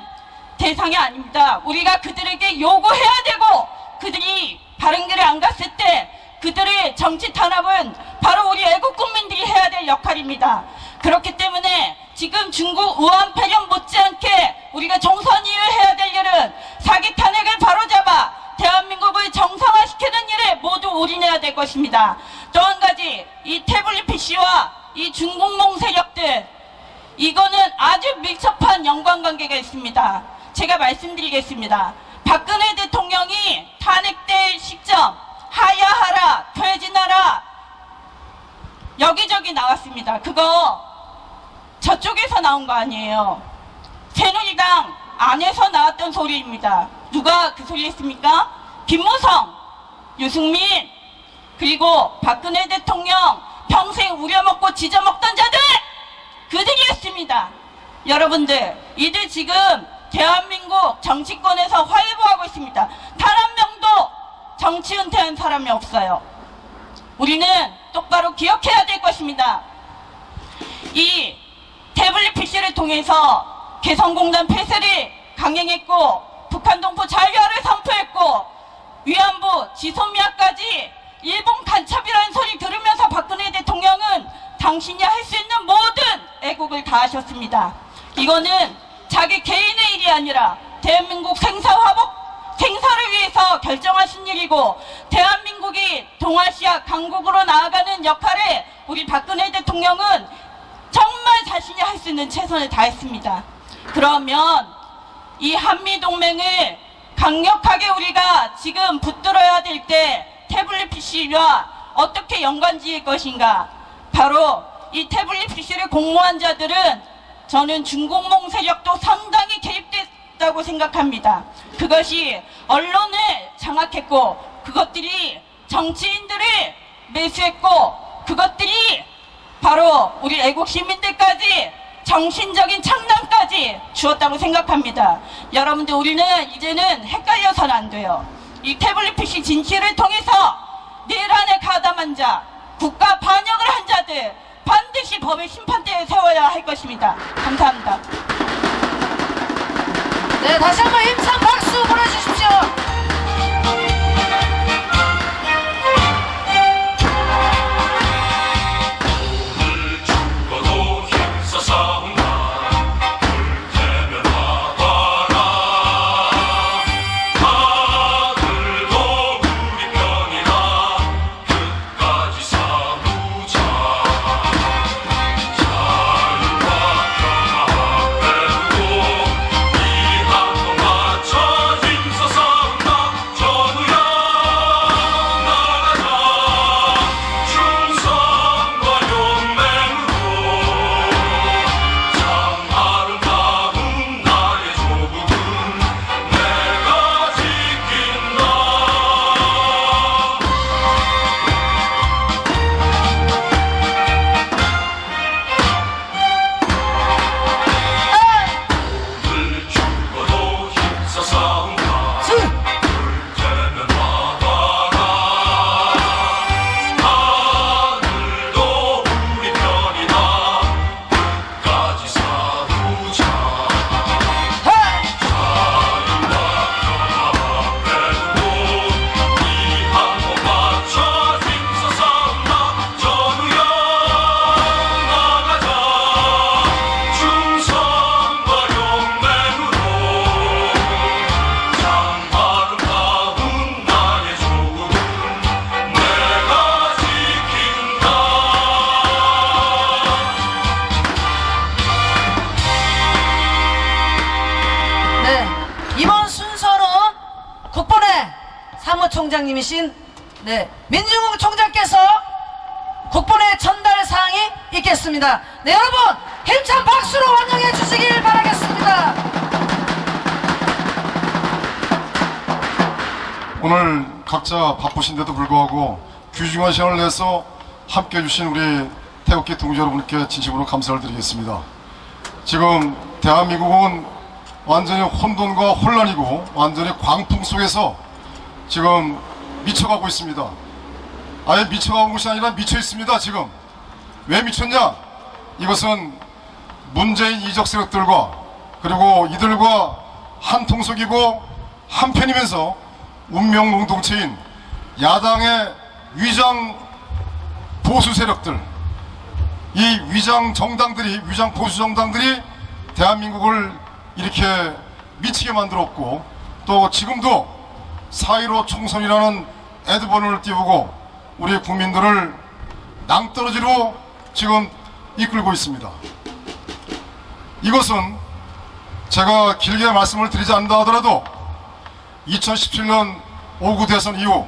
[SPEAKER 6] 대상이 아닙니다. 우리가 그들에게 요구해야 되고 그들이 바른 길에 안 갔을 때 그들의 정치 탄압은 바로 우리 애국 국민들이 해야 될 역할입니다. 그렇기 때문에 지금 중국 우한 폐렴 못지않게 우리가 총선 이후에 해야 될 일은 사기 탄핵을 바로잡아 대한민국을 정상화시키는 일에 모두 올인해야 될 것입니다. 또 한 가지 이 태블릿 PC와 이 중국몽 세력들 이거는 아주 밀접한 연관관계가 있습니다. 제가 말씀드리겠습니다. 박근혜 대통령이 탄핵될 시점 하야하라 퇴진하라 여기저기 나왔습니다. 그거 저쪽에서 나온 거 아니에요. 새누리당 안에서 나왔던 소리입니다. 누가 그 소리 했습니까? 김무성, 유승민, 그리고 박근혜 대통령 평생 우려먹고 지져먹던 자들! 그들이 했습니다. 여러분들, 이들 지금 대한민국 정치권에서 활보하고 있습니다. 단 한 명도 정치 은퇴한 사람이 없어요. 우리는 똑바로 기억해야 될 것입니다. 이 태블릿 PC를 통해서 개성공단 폐쇄를 강행했고 북한 동포 자유화를 선포했고 위안부 지소미아까지 일본 간첩이라는 소리 들으면서 박근혜 대통령은 당신이 할 수 있는 모든 애국을 다 하셨습니다. 이거는 자기 개인의 일이 아니라 대한민국 생사를 위해서 결정하신 일이고 대한민국이 동아시아 강국으로 나아가는 역할에 우리 박근혜 대통령은 정말 자신이 할 수 있는 최선을 다했습니다. 그러면 이 한미동맹을 강력하게 우리가 지금 붙들어야 될 때 태블릿 PC와 어떻게 연관지을 것인가. 바로 이 태블릿 PC를 공모한 자들은 저는 중공몽 세력도 상당히 개입됐다고 생각합니다. 그것이 언론을 장악했고 그것들이 정치인들을 매수했고 그것들이 바로 우리 애국 시민들까지 정신적인 창난까지 주었다고 생각합니다. 여러분들 우리는 이제는 헷갈려서는 안 돼요. 이 태블릿 PC 진실을 통해서 내란에 가담한 자, 국가 반역을 한 자들 반드시 법의 심판대에 세워야 할 것입니다. 감사합니다.
[SPEAKER 2] 네, 다시 한번 힘찬 박수 보내주십시오.
[SPEAKER 5] 죽어도 힘써 싸운다 불태면 와봐라 하늘도 우리 편이라 끝까지 싸우자 자유와 평화 배우고 이 한번 맞춰 힘써 싸운다 전우야 나가자 충성과 용맹으로 참 아름다운 나의 조국은 내가 지킨다. 늘 죽어도 힘써 싸운다 불태면 와봐라 하늘도 우리 편이다 끝까지 싸우자 자유와 평화 배우고 이 한번 맞춰 힘써 싸운다 전우야 나가자 충성과 용맹으로 참 아름다운 나의 조국은 내가 지킨다.
[SPEAKER 2] 네, 이번 순서는 국본회 사무총장님이신 민중훈 총장께서 국본회 전달 사항이 있겠습니다. 네, 여러분 힘찬 박수로 환영해 주시길 바라겠습니다.
[SPEAKER 7] 오늘 각자 바쁘신데도 불구하고 귀중한 시간을 내서 함께 해주신 우리 태극기 동지 여러분께 진심으로 감사를 드리겠습니다. 지금 대한민국은 완전히 혼돈과 혼란이고 완전히 광풍 속에서 지금 미쳐가고 있습니다. 아예 미쳐가는 것이 아니라 미쳐 있습니다. 지금 왜 미쳤냐? 이것은 문재인 이적 세력들과 그리고 이들과 한 통속이고 한편이면서 운명 공동체인 야당의 위장 보수 세력들, 이 위장 정당들이, 위장 보수 정당들이 대한민국을 이렇게 미치게 만들었고, 또 지금도 4.15 총선이라는 애드번을 띄우고 우리 국민들을 낭떠러지로 지금 이끌고 있습니다. 이것은 제가 길게 말씀을 드리지 않는다 하더라도 2017년 5구 대선 이후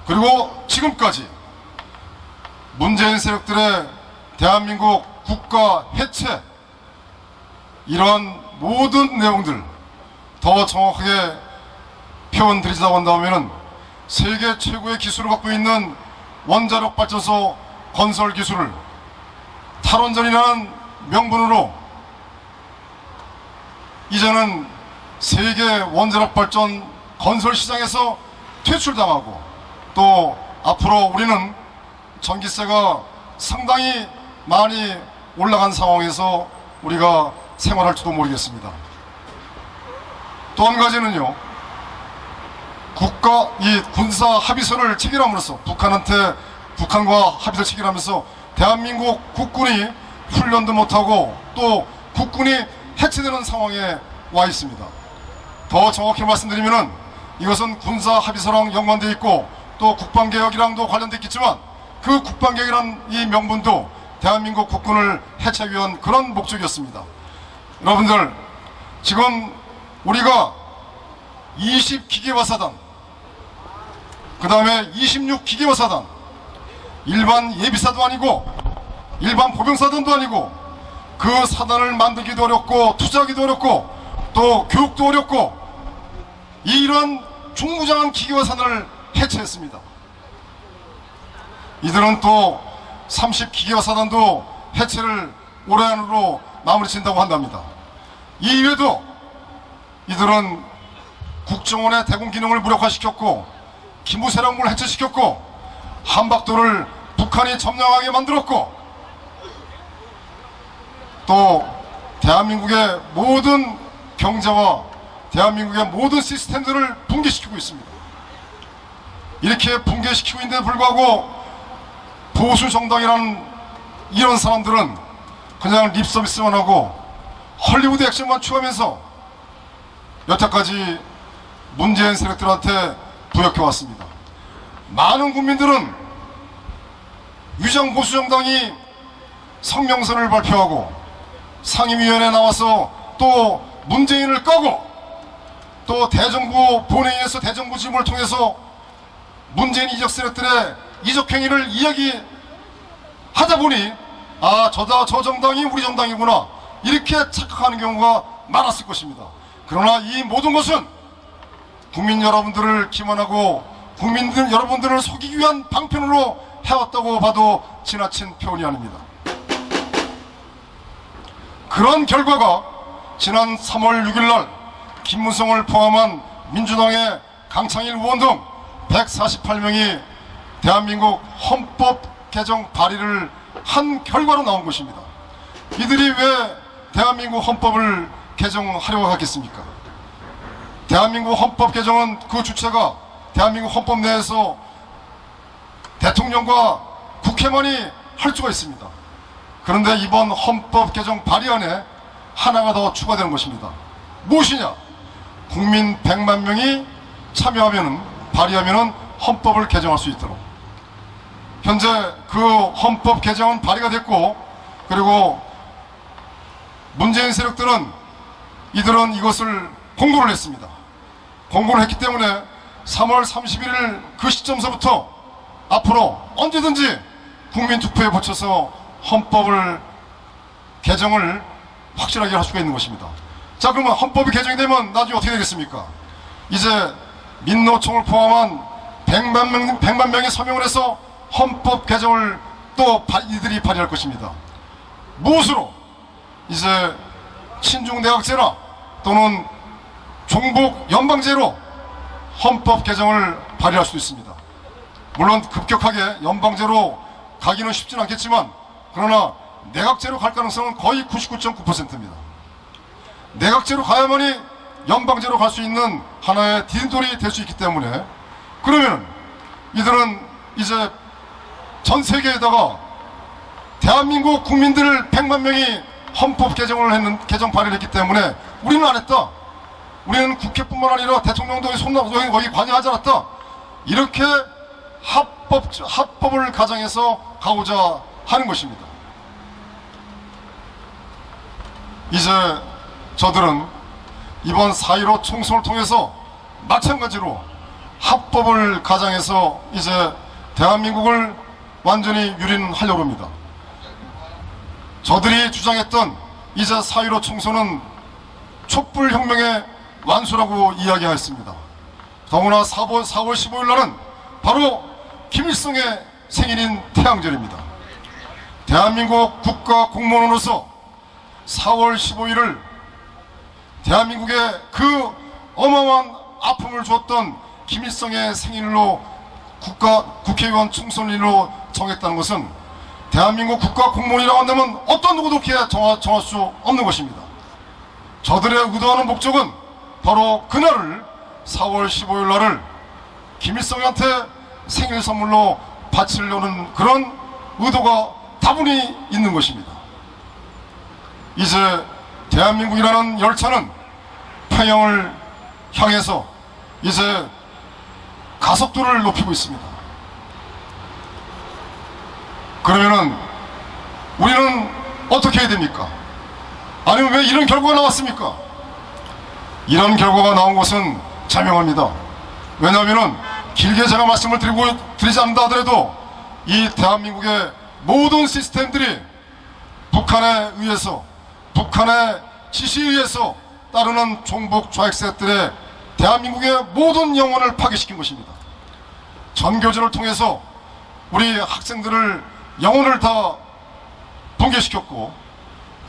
[SPEAKER 7] 그리고 지금까지 문재인 세력들의 대한민국 국가 해체, 이러한 모든 내용들 더 정확하게 표현드리자고 한다면 세계 최고의 기술을 갖고 있는 원자력 발전소 건설 기술을 탈원전이라는 명분으로 이제는 세계 원자력 발전 건설 시장에서 퇴출당하고, 또 앞으로 우리는 전기세가 상당히 많이 올라간 상황에서 우리가 생활할지도 모르겠습니다. 또 한 가지는요, 이 군사 합의서를 체결함으로써 북한과 합의서를 체결하면서 대한민국 국군이 훈련도 못하고 또 국군이 해체되는 상황에 와 있습니다. 더 정확히 말씀드리면은 이것은 군사 합의서랑 연관되어 있고 또 국방개혁이랑도 관련되어 있겠지만, 그 국방개혁이라는 이 명분도 대한민국 국군을 해체하기 위한 그런 목적이었습니다. 여러분들, 지금 우리가 20기계화 사단, 그 다음에 26기계화 사단, 일반 예비사도 아니고 일반 보병사단도 아니고 그 사단을 만들기도 어렵고 투자하기도 어렵고 또 교육도 어렵고 이런 중무장한 기계화 사단을 해체했습니다. 이들은 또 30기계화 사단도 해체를 올해 안으로 마무리 짓는다고 한답니다. 이외에도 이들은 국정원의 대공 기능을 무력화시켰고 기무세력을 해체시켰고 한박도를 북한이 점령하게 만들었고 또 대한민국의 모든 경제와 대한민국의 모든 시스템들을 붕괴시키고 있습니다. 이렇게 붕괴시키고 있는데도 불구하고 보수 정당이라는 이런 사람들은 그냥 립서비스만 하고 헐리우드 액션만 추구하면서 여태까지 문재인 세력들한테 부역해 왔습니다. 많은 국민들은 위장 보수 정당이 성명서를 발표하고 상임위원회에 나와서 또 문재인을 까고 또 대정부 본회의에서 대정부 질문을 통해서 문재인 이적 세력들의 이적 행위를 이야기하다 보니 아 저 정당이 우리 정당이구나 이렇게 착각하는 경우가 많았을 것입니다. 그러나 이 모든 것은 국민 여러분들을 기만하고 국민들 여러분들을 속이기 위한 방편으로 해왔다고 봐도 지나친 표현이 아닙니다. 그런 결과가 지난 3월 6일날 김무성을 포함한 민주당의 강창일 의원 등 148명이 대한민국 헌법 개정 발의를 한 결과로 나온 것입니다. 이들이 왜 대한민국 헌법을 개정하려고 하겠습니까? 대한민국 헌법 개정은 그 주체가 대한민국 헌법 내에서 대통령과 국회만이 할 수가 있습니다. 그런데 이번 헌법 개정 발의안에 하나가 더 추가되는 것입니다. 무엇이냐? 국민 100만 명이 참여하면은 발의하면은 헌법을 개정할 수 있도록. 현재 그 헌법 개정은 발의가 됐고 그리고 문재인 세력들은 이들은 이것을 공고를 했습니다. 공고를 했기 때문에 3월 31일 그 시점서부터 앞으로 언제든지 국민투표에 붙여서 헌법을 개정을 확실하게 할 수가 있는 것입니다. 자, 그러면 헌법이 개정이 되면 나중에 어떻게 되겠습니까? 이제 민노총을 포함한 100만 명이 서명을 해서 헌법 개정을 또 이들이 발의할 것입니다. 무엇으로? 이제 친중대학제나 또는 종북 연방제로 헌법 개정을 발의할 수 있습니다. 물론 급격하게 연방제로 가기는 쉽진 않겠지만 그러나 내각제로 갈 가능성은 거의 99.9%입니다. 내각제로 가야만이 연방제로 갈 수 있는 하나의 디딤돌이 될 수 있기 때문에 그러면 이들은 이제 전 세계에다가 대한민국 국민들 100만 명이 헌법 개정을 했는 개정 발의를 했기 때문에 우리는 안 했다. 우리는 국회뿐만 아니라 대통령도 거기 관여하지 않았다. 이렇게 합법을 가정해서 가고자 하는 것입니다. 이제 저들은 이번 4.15 총선을 통해서 마찬가지로 합법을 가정해서 이제 대한민국을 완전히 유린하려고 합니다. 저들이 주장했던 이제 4.15 총선은 촛불혁명의 완수라고 이야기하였습니다. 더구나 4월 15일 날은 바로 김일성의 생일인 태양절입니다. 대한민국 국가 공무원으로서 4월 15일을 대한민국의 그 어마어마한 아픔을 주었던 김일성의 생일로 국회의원 총선일로 정했다는 것은 대한민국 국가 공무원이라고 한다면 어떤 누구도 그렇게 정할 수 없는 것입니다. 저들의 의도하는 목적은 바로 그날을 4월 15일 날을 김일성한테 생일 선물로 바치려는 그런 의도가 다분히 있는 것입니다. 이제 대한민국이라는 열차는 평양을 향해서 이제 가속도를 높이고 있습니다. 그러면은 우리는 어떻게 해야 됩니까? 아니면 왜 이런 결과가 나왔습니까? 이런 결과가 나온 것은 자명합니다. 왜냐하면 길게 제가 말씀을 드리지 않는다 하더라도 이 대한민국의 모든 시스템들이 북한에 의해서, 북한의 지시에 의해서 따르는 종북 좌익 세력들의 대한민국의 모든 영혼을 파괴시킨 것입니다. 전교조를 통해서 우리 학생들을 영혼을 다 붕괴시켰고,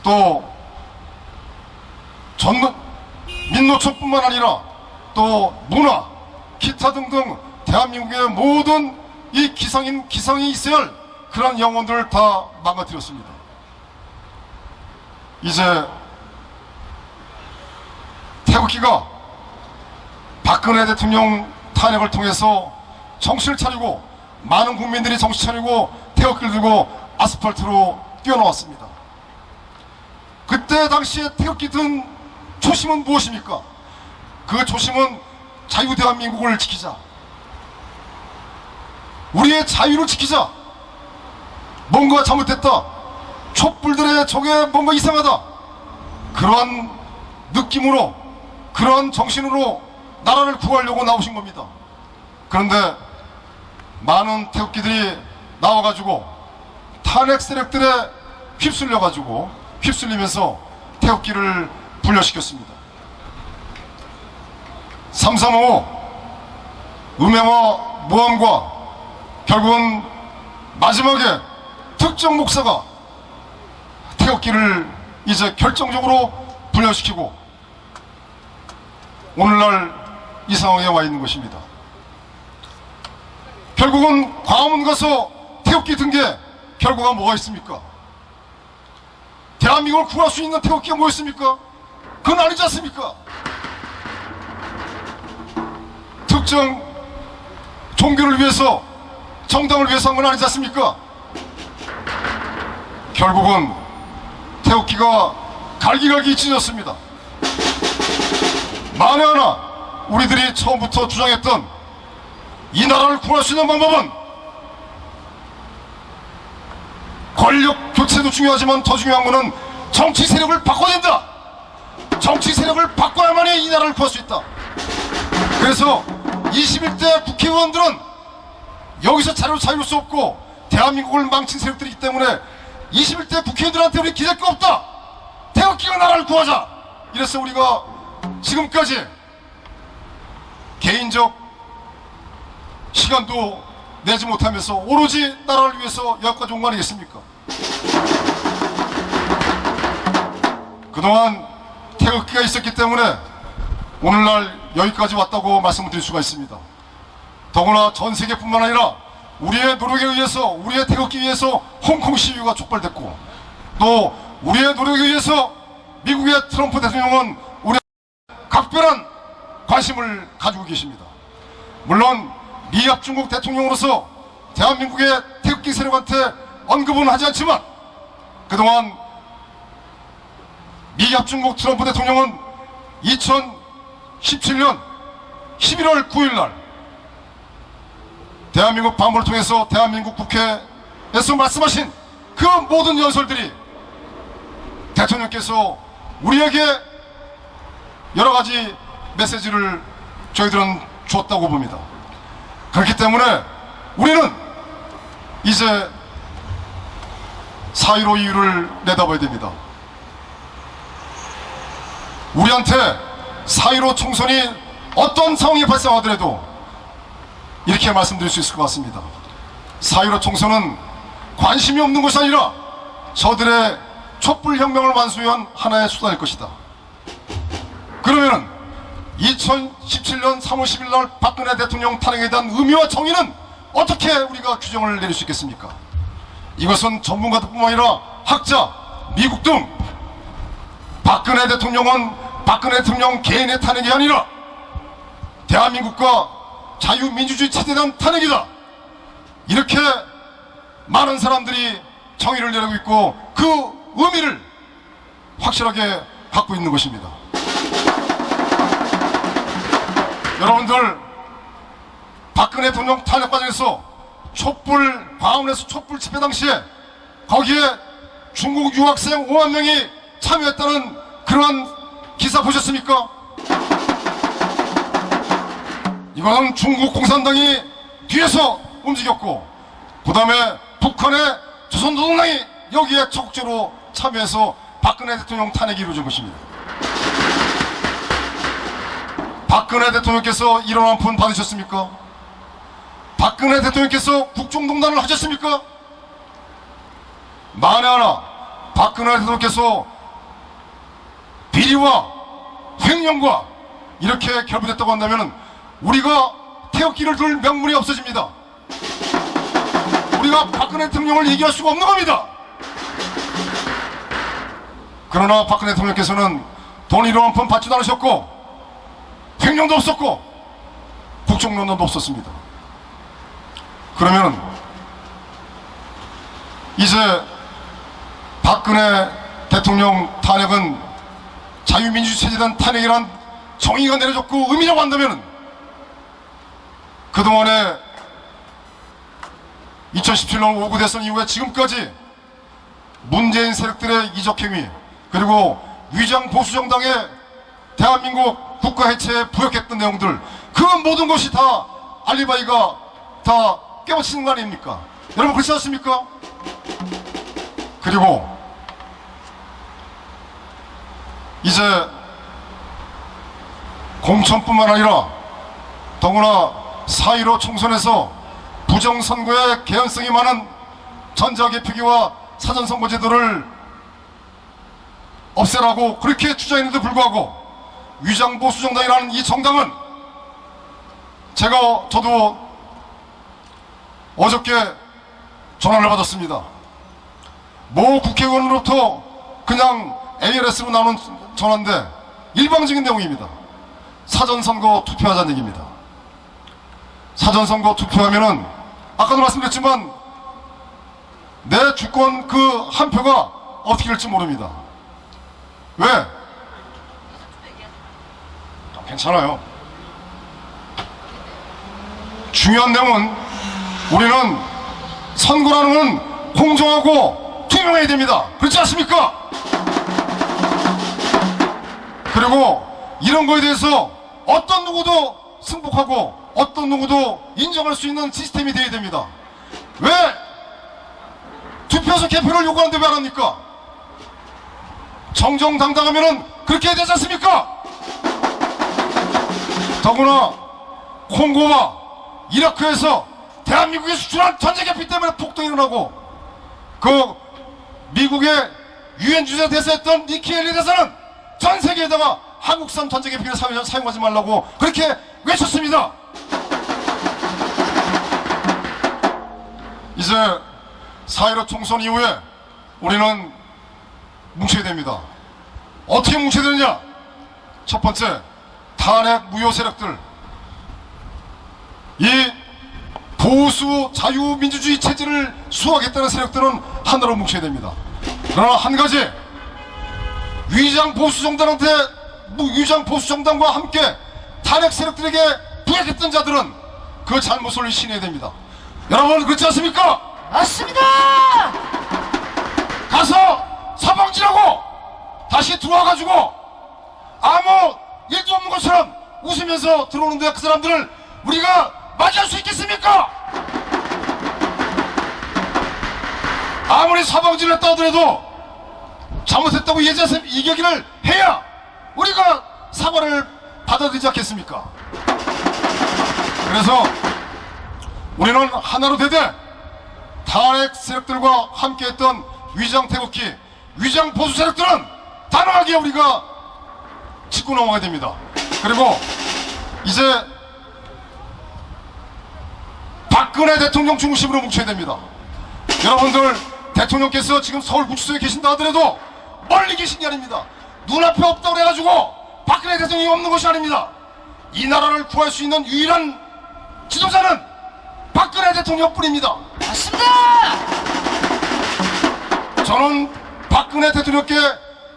[SPEAKER 7] 또 민노총뿐만 아니라 또 문화, 기타 등등 대한민국의 모든 이 기성이 있어야 할 그런 영혼들을 다 망가뜨렸습니다. 이제 태극기가 박근혜 대통령 탄핵을 통해서 정신을 차리고, 많은 국민들이 정신 차리고 태극기를 들고 아스팔트로 뛰어나왔습니다. 그때 당시에 태극기 든 초심은 무엇입니까? 그 초심은 자유대한민국을 지키자, 우리의 자유를 지키자. 뭔가 잘못됐다, 촛불들의 저게 뭔가 이상하다, 그러한 느낌으로, 그러한 정신으로 나라를 구하려고 나오신 겁니다. 그런데 많은 태극기들이 나와가지고 탄핵 세력들에 휩쓸리면서 태극기를 분열시켰습니다. 3.3.5 음해와 모함과 결국은 마지막에 특정 목사가 태극기를 이제 결정적으로 분열시키고 오늘날 이 상황에 와 있는 것입니다. 결국은 광화문 가서 태극기 든 게 결과가 뭐가 있습니까? 대한민국을 구할 수 있는 태극기가 뭐였습니까? 그건 아니지 않습니까? 특정 종교를 위해서, 정당을 위해서 한 건 아니지 않습니까? 결국은 태극기가 갈기갈기 찢어졌습니다. 만에 하나 우리들이 처음부터 주장했던 이 나라를 구할 수 있는 방법은 권력 교체도 중요하지만 더 중요한 것은 정치 세력을 바꿔야 된다. 정치 세력을 바꿔야만이 이 나라를 구할 수 있다. 그래서 21대 국회의원들은 여기서 자유로울 수 없고 대한민국을 망친 세력들이기 때문에 21대 국회의원들한테 우리 기댈 거 없다. 태극기가 나라를 구하자. 이래서 우리가 지금까지 개인적 시간도 내지 못하면서 오로지 나라를 위해서 여기까지 온 거 아니겠습니까? 그동안 태극기가 있었기 때문에 오늘날 여기까지 왔다고 말씀을 드릴 수가 있습니다. 더구나 전 세계뿐만 아니라 우리의 노력에 의해서, 우리의 태극기에 의해서 홍콩 시위가 촉발됐고, 또 우리의 노력에 의해서 미국의 트럼프 대통령은 우리의 각별한 관심을 가지고 계십니다. 물론 미합 중국 대통령으로서 대한민국의 태극기 세력한테 언급은 하지 않지만, 그동안 미합 중국 트럼프 대통령은 2017년 11월 9일 날 대한민국 방문을 통해서 대한민국 국회에서 말씀하신 그 모든 연설들이 대통령께서 우리에게 여러 가지 메시지를 저희들은 줬다고 봅니다. 그렇기 때문에 우리는 이제 4.15 이유를 내다봐야 됩니다. 우리한테 4.15 총선이 어떤 상황이 발생하더라도 이렇게 말씀드릴 수 있을 것 같습니다. 4.15 총선은 관심이 없는 것이 아니라 저들의 촛불혁명을 완수한 하나의 수단일 것이다. 그러면은 2017년 3월 10일 날 박근혜 대통령 탄핵에 대한 의미와 정의는 어떻게 우리가 규정을 내릴 수 있겠습니까? 이것은 전문가들뿐만 아니라 학자, 미국 등 박근혜 대통령은 박근혜 대통령 개인의 탄핵이 아니라 대한민국과 자유민주주의 체제에 대한 탄핵이다. 이렇게 많은 사람들이 정의를 내리고 있고 그 의미를 확실하게 갖고 있는 것입니다. 여러분들, 박근혜 대통령 탄핵 과정에서 광화문에서 촛불 집회 당시에 거기에 중국 유학생 5만 명이 참여했다는 그러한 기사 보셨습니까? 이거는 중국 공산당이 뒤에서 움직였고, 그 다음에 북한의 조선노동당이 여기에 적극적으로 참여해서 박근혜 대통령 탄핵이 이루어진 것입니다. 박근혜 대통령께서 이런 한 푼 받으셨습니까? 박근혜 대통령께서 국정농단을 하셨습니까? 만에 하나 박근혜 대통령께서 비리와 횡령과 이렇게 결부됐다고 한다면 우리가 태극기를 들 명분이 없어집니다. 우리가 박근혜 대통령을 얘기할 수가 없는 겁니다. 그러나 박근혜 대통령께서는 돈 1원 한 푼 받지도 않으셨고 횡령도 없었고 국정농단도 없었습니다. 그러면 이제 박근혜 대통령 탄핵은 자유민주주의 체제단 탄핵이란 정의가 내려졌고 의미라고 한다면 그동안에 2017년 5구 대선 이후에 지금까지 문재인 세력들의 이적행위 그리고 위장 보수정당의 대한민국 국가 해체에 부역했던 내용들 그 모든 것이 다 알리바이가 다 깨우치는 거 아닙니까? 여러분 그렇지 않습니까? 그리고 이제 공천뿐만 아니라 더구나 4.15 총선에서 부정선거의 개연성이 많은 전자개표기와 사전선거제도를 없애라고 그렇게 주장했는데도 불구하고 위장보수정당이라는 이 정당은 저도 어저께 전화를 받았습니다. 모 국회의원으로부터 그냥 ALS로 나오는 전화인데 일방적인 내용입니다. 사전선거 투표하자는 얘기입니다. 사전선거 투표하면은 아까도 말씀드렸지만 내 주권 그 한 표가 어떻게 될지 모릅니다. 왜? 괜찮아요. 중요한 내용은 우리는 선거라는 건 공정하고 투명해야 됩니다. 그렇지 않습니까? 그리고 이런 거에 대해서 어떤 누구도 승복하고 어떤 누구도 인정할 수 있는 시스템이 되어야 됩니다. 왜 투표소 개표를 요구하는데 왜 안 합니까? 정정당당하면은 그렇게 해야 되지 않습니까? 더구나 콩고와 이라크에서 대한민국에 수출한 전자개표 때문에 폭동이 일어나고 그 미국의 유엔 주재 대사였던 니키 헬리 대사는 전 세계에다가 한국산 전자개표기를 사용하지 말라고 그렇게 외쳤습니다. 이제 4.15 총선 이후에 우리는 뭉쳐야 됩니다. 어떻게 뭉쳐야 되느냐? 첫 번째, 탄핵 무효 세력들, 이 보수 자유민주주의 체제를 수호하겠다는 세력들은 하나로 뭉쳐야 됩니다. 그러나 한 가지, 위장 보수정당과 함께 탄핵 세력들에게 부역했던 자들은 그 잘못을 신해야 됩니다. 여러분 그렇지 않습니까?
[SPEAKER 2] 맞습니다.
[SPEAKER 7] 가서 사방지라고 다시 들어와가지고 아무 일도 없는 것처럼 웃으면서 들어오는데 그 사람들을 우리가 맞이할 수 있겠습니까? 아무리 사방지를 했다 하더라도 잘못했다고 이야기를 해야 우리가 사과를 받아들이지 않겠습니까? 그래서 우리는 하나로 되되 탄핵 세력들과 함께했던 위장 태극기, 위장 보수 세력들은 단호하게 우리가 짚고 넘어가야 됩니다. 그리고 이제 박근혜 대통령 중심으로 뭉쳐야 됩니다. 여러분들 대통령께서 지금 서울구치소에 계신다 하더라도 멀리 계신 게 아닙니다. 눈앞에 없다고 해가지고 박근혜 대통령이 없는 것이 아닙니다. 이 나라를 구할 수 있는 유일한 지도자는 박근혜 대통령뿐입니다.
[SPEAKER 2] 맞습니다.
[SPEAKER 7] 저는 박근혜 대통령께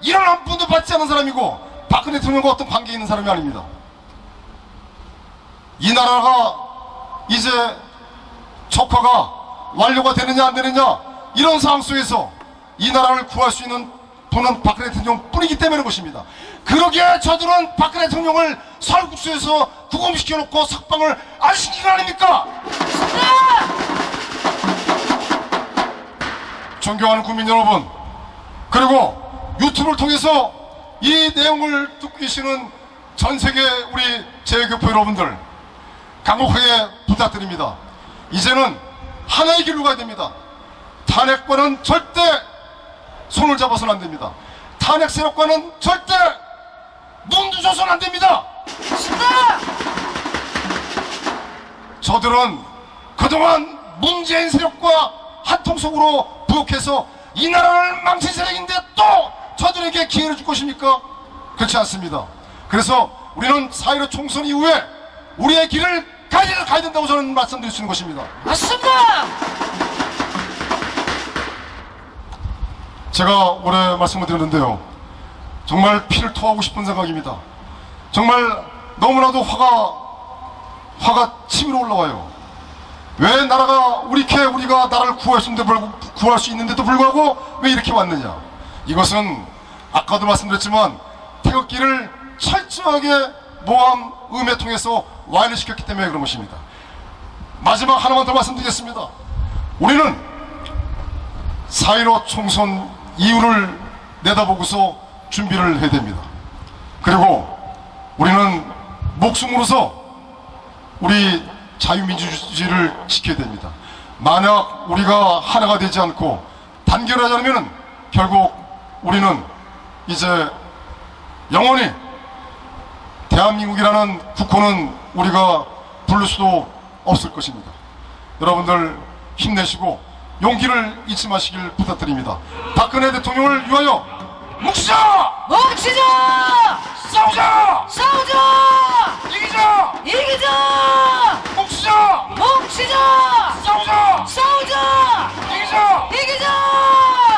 [SPEAKER 7] 이런 한 푼도 받지 않은 사람이고 박근혜 대통령과 어떤 관계 있는 사람이 아닙니다. 이 나라가 이제 척화가 완료가 되느냐 안 되느냐 이런 상황 속에서 이 나라를 구할 수 있는 분은 박근혜 대통령 뿐이기 때문에 것입니다. 그러기에 저들은 박근혜 대통령을 살국수에서 구금시켜놓고 석방을 안 시킨 거 아닙니까? 존경하는 국민 여러분, 그리고 유튜브를 통해서 이 내용을 듣고 계시는 전 세계 우리 제외교포 여러분들 강력하게 부탁드립니다. 이제는 하나의 길로 가야 됩니다. 탄핵과는 절대 손을 잡아서는 안 됩니다. 탄핵 세력과는 절대 눈도 줘서는 안 됩니다. 저들은 그동안 문재인 세력과 한통속으로 부역해서 이 나라를 망친 세력인데 또 저들에게 기회를 줄 것입니까? 그렇지 않습니다. 그래서 우리는 4.15 총선 이후에 우리의 길을 가야 된다고 저는 말씀드릴 수 있는 것입니다.
[SPEAKER 2] 맞습니다.
[SPEAKER 7] 제가 올해 말씀을 드렸는데요, 정말 피를 토하고 싶은 생각입니다. 정말 너무나도 화가 치밀어 올라와요. 왜 나라가 우리가 나라를 구할 수 있는데도 불구하고 왜 이렇게 왔느냐? 이것은 아까도 말씀드렸지만 태극기를 철저하게 모함, 음해 통해서 와해를 시켰기 때문에 그런 것입니다. 마지막 하나만 더 말씀드리겠습니다. 우리는 4.15 총선 이유를 내다보고서 준비를 해야 됩니다. 그리고 우리는 목숨으로서 우리 자유민주주의를 지켜야 됩니다. 만약 우리가 하나가 되지 않고 단결하지 않으면 결국 우리는 이제 영원히 대한민국이라는 국호는 우리가 부를 수도 없을 것입니다. 여러분들 힘내시고 용기를 잊지 마시길 부탁드립니다. 박근혜 대통령을 위하여 뭉치자!
[SPEAKER 2] 뭉치자!
[SPEAKER 7] 싸우자!
[SPEAKER 2] 싸우자!
[SPEAKER 7] 이기자!
[SPEAKER 2] 이기자!
[SPEAKER 7] 뭉치자!
[SPEAKER 2] 뭉치자!
[SPEAKER 7] 싸우자!
[SPEAKER 2] 싸우자!
[SPEAKER 7] 이기자!
[SPEAKER 2] 이기자!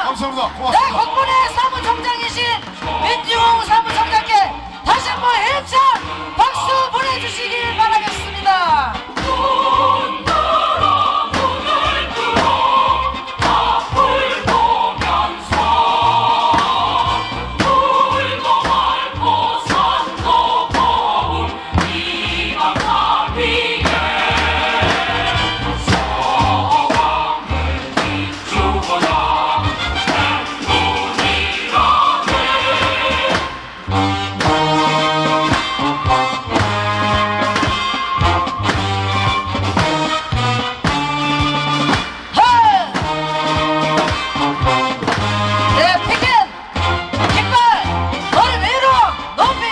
[SPEAKER 7] 감사합니다.
[SPEAKER 2] 네,
[SPEAKER 7] 고맙습니다.
[SPEAKER 2] 국군의 사무총장이신 민중홍 사무총장께 다시 한번 힘찬 박수 보내주시길 바라겠습니다. 네, 피켓! 깃발! 머리 위로! 높이!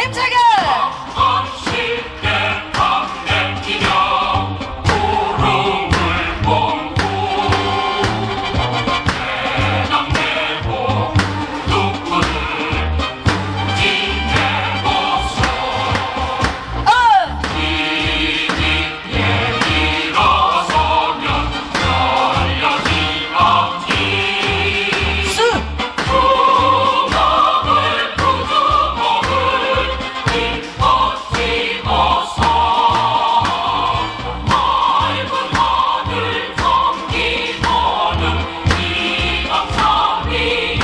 [SPEAKER 2] 힘차게!
[SPEAKER 5] 쉽게 밤내기며 구름을 bon고 대남내고 누구를 지내고서 일어서면 열려지 않기
[SPEAKER 2] 수!
[SPEAKER 5] 구멍을 구주먹을 입어집어서 맑은 하늘 섬기고는 이강산 위에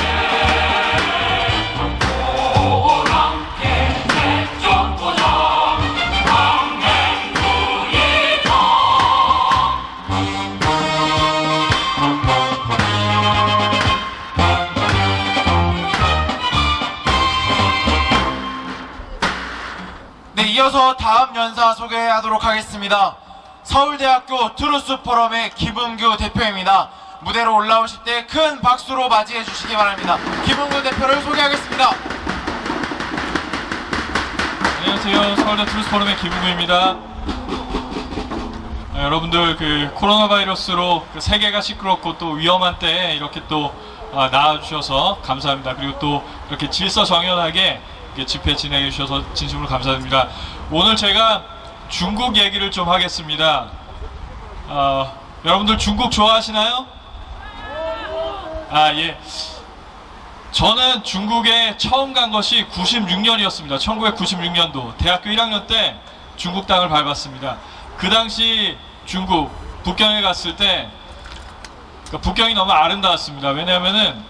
[SPEAKER 5] 오랑캐 백전보자 강맹구이다.
[SPEAKER 1] 네, 이어서 다음 연사 소개하도록 하겠습니다. 서울대학교 트루스 포럼의 김은규 대표입니다. 무대로 올라오실 때 큰 박수로 맞이해 주시기 바랍니다. 김은규 대표를 소개하겠습니다.
[SPEAKER 8] 안녕하세요. 서울대 트루스 포럼의 김은구입니다. 여러분들 그 코로나 바이러스로 그 세계가 시끄럽고 또 위험한 때에 이렇게 또 나와주셔서 감사합니다. 그리고 또 이렇게 질서정연하게 이렇게 집회 진행해 주셔서 진심으로 감사드립니다. 오늘 제가 중국 얘기를 좀 하겠습니다. 여러분들 중국 좋아하시나요? 예. 저는 중국에 처음 간 것이 96년이었습니다. 1996년도 대학교 1학년 때 중국 땅을 밟았습니다. 그 당시 중국 북경에 갔을 때 북경이 너무 아름다웠습니다. 왜냐하면은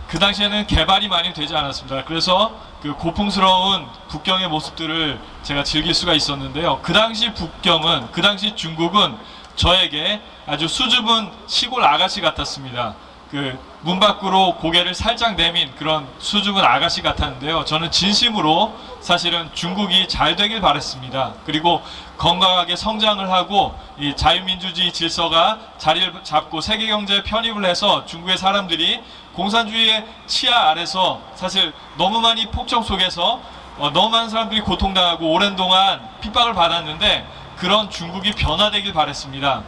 [SPEAKER 8] 그 당시에는 개발이 많이 되지 않았습니다. 그래서 그 고풍스러운 북경의 모습들을 제가 즐길 수가 있었는데요. 그 당시 북경은, 그 당시 중국은 저에게 아주 수줍은 시골 아가씨 같았습니다. 그 문 밖으로 고개를 살짝 내민 그런 수줍은 아가씨 같았는데요. 저는 진심으로 사실은 중국이 잘 되길 바랬습니다. 그리고 건강하게 성장을 하고 이 자유민주주의 질서가 자리를 잡고 세계 경제에 편입을 해서 중국의 사람들이 공산주의의 치하 아래서 사실 너무 많이 폭정 속에서 너무 많은 사람들이 고통당하고 오랜 동안 핍박을 받았는데 그런 중국이 변화되길 바랬습니다.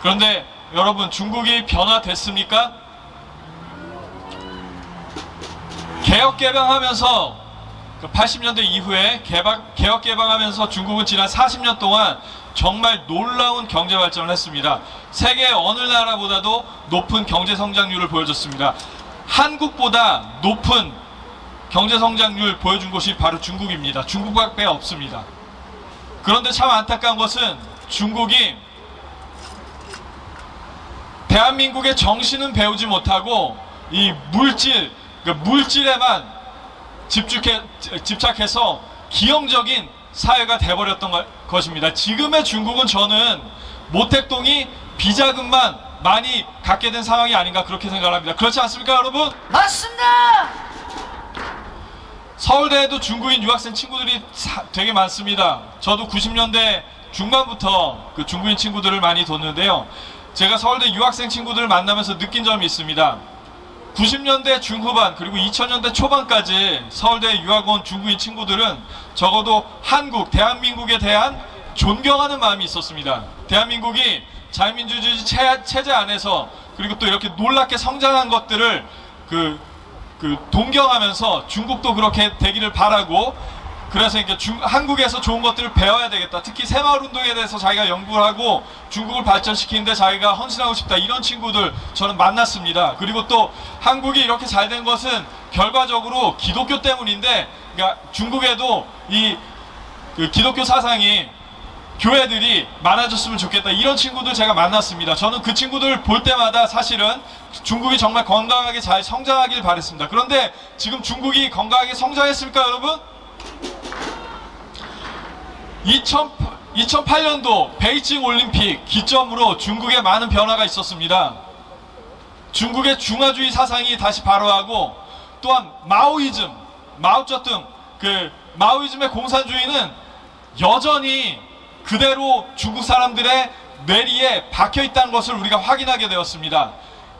[SPEAKER 8] 그런데 여러분, 중국이 변화됐습니까? 개혁 개방하면서 80년대 이후에 개혁 개방하면서 중국은 지난 40년 동안 정말 놀라운 경제 발전을 했습니다. 세계 어느 나라보다도 높은 경제 성장률을 보여줬습니다. 한국보다 높은 경제 성장률 보여준 곳이 바로 중국입니다. 중국밖에 없습니다. 그런데 참 안타까운 것은 중국이 대한민국의 정신은 배우지 못하고 이 물질에만 집착해서 기형적인 사회가 돼버렸던 것입니다. 지금의 중국은 저는 모택동이 비자금만 많이 갖게 된 상황이 아닌가 그렇게 생각합니다. 그렇지 않습니까, 여러분?
[SPEAKER 2] 맞습니다.
[SPEAKER 8] 서울대에도 중국인 유학생 친구들이 되게 많습니다. 저도 90년대 중반부터 그 중국인 친구들을 많이 뒀는데요. 제가 서울대 유학생 친구들을 만나면서 느낀 점이 있습니다. 90년대 중후반 그리고 2000년대 초반까지 서울대 유학 온 중국인 친구들은 적어도 한국, 대한민국에 대한 존경하는 마음이 있었습니다. 대한민국이 자유민주주의 체제 안에서 그리고 또 이렇게 놀랍게 성장한 것들을 동경하면서 중국도 그렇게 되기를 바라고, 그래서 이렇게 한국에서 좋은 것들을 배워야 되겠다. 특히 새마을운동에 대해서 자기가 연구를 하고 중국을 발전시키는데 자기가 헌신하고 싶다. 이런 친구들 저는 만났습니다. 그리고 또 한국이 이렇게 잘 된 것은 결과적으로 기독교 때문인데, 그러니까 중국에도 그 기독교 사상이 교회들이 많아졌으면 좋겠다. 이런 친구들 제가 만났습니다. 저는 그 친구들 볼 때마다 사실은 중국이 정말 건강하게 잘 성장하길 바랬습니다. 그런데 지금 중국이 건강하게 성장했습니까, 여러분? 2008년도 베이징 올림픽 기점으로 중국에 많은 변화가 있었습니다. 중국의 중화주의 사상이 다시 발효하고, 또한 마오이즘, 마오쩌둥, 마오이즘의 공산주의는 여전히 그대로 중국 사람들의 뇌리에 박혀 있다는 것을 우리가 확인하게 되었습니다.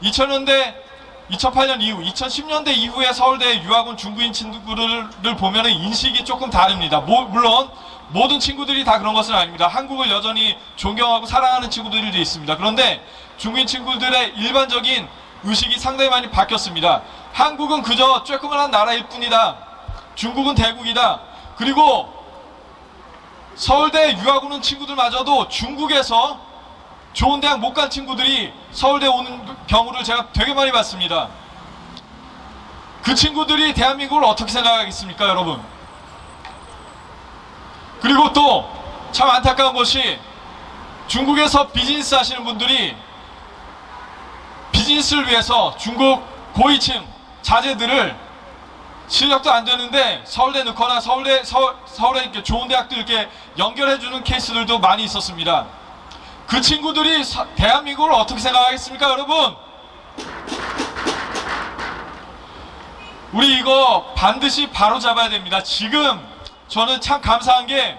[SPEAKER 8] 2008년 이후, 2010년대 이후에 서울대 유학 온 중국인 친구들을 보면 인식이 조금 다릅니다. 물론 모든 친구들이 다 그런 것은 아닙니다. 한국을 여전히 존경하고 사랑하는 친구들도 있습니다. 그런데 중국인 친구들의 일반적인 의식이 상당히 많이 바뀌었습니다. 한국은 그저 쬐끄만한 나라일 뿐이다. 중국은 대국이다. 그리고 서울대 유학 오는 친구들마저도 중국에서 좋은 대학 못 간 친구들이 서울대 오는 경우를 제가 되게 많이 봤습니다. 그 친구들이 대한민국을 어떻게 생각하겠습니까, 여러분? 그리고 또 참 안타까운 것이 중국에서 비즈니스 하시는 분들이 비즈니스를 위해서 중국 고위층 자제들을 실력도 안 되는데 서울대 넣거나 서울대 이렇게 좋은 대학들 이렇게 연결해주는 케이스들도 많이 있었습니다. 그 친구들이 대한민국을 어떻게 생각하겠습니까, 여러분? 우리 이거 반드시 바로잡아야 됩니다. 지금 저는 참 감사한 게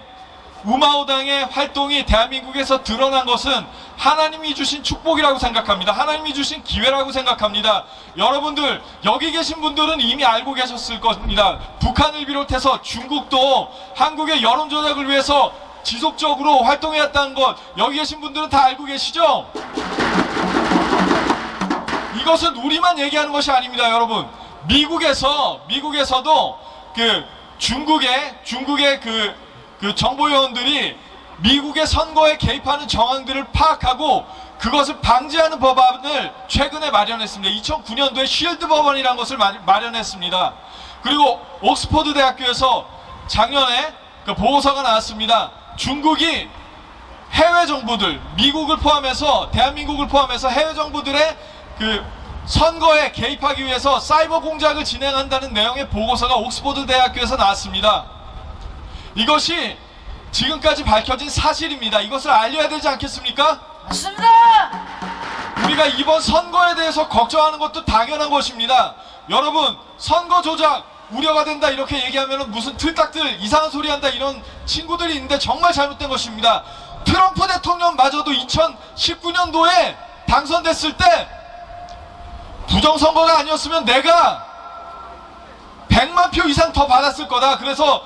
[SPEAKER 8] 우마오당의 활동이 대한민국에서 드러난 것은 하나님이 주신 축복이라고 생각합니다. 하나님이 주신 기회라고 생각합니다. 여러분들, 여기 계신 분들은 이미 알고 계셨을 겁니다. 북한을 비롯해서 중국도 한국의 여론 조작을 위해서 지속적으로 활동해왔다는 것, 여기 계신 분들은 다 알고 계시죠? 이것은 우리만 얘기하는 것이 아닙니다, 여러분. 미국에서도 중국의 정보요원들이 미국의 선거에 개입하는 정황들을 파악하고 그것을 방지하는 법안을 최근에 마련했습니다. 2009년도에 쉴드 법안이라는 것을 마련했습니다. 그리고 옥스퍼드 대학교에서 작년에 보고서가 나왔습니다. 중국이 해외 정부들, 미국을 포함해서, 대한민국을 포함해서 해외 정부들의 선거에 개입하기 위해서 사이버 공작을 진행한다는 내용의 보고서가 옥스퍼드 대학교에서 나왔습니다. 이것이 지금까지 밝혀진 사실입니다. 이것을 알려야 되지 않겠습니까?
[SPEAKER 2] 맞습니다.
[SPEAKER 8] 우리가 이번 선거에 대해서 걱정하는 것도 당연한 것입니다. 여러분, 선거 조작 우려가 된다 이렇게 얘기하면 무슨 틀딱들 이상한 소리 한다 이런 친구들이 있는데 정말 잘못된 것입니다. 트럼프 대통령마저도 2019년도에 당선됐을 때 부정선거가 아니었으면 내가 100만 표 이상 더 받았을 거다. 그래서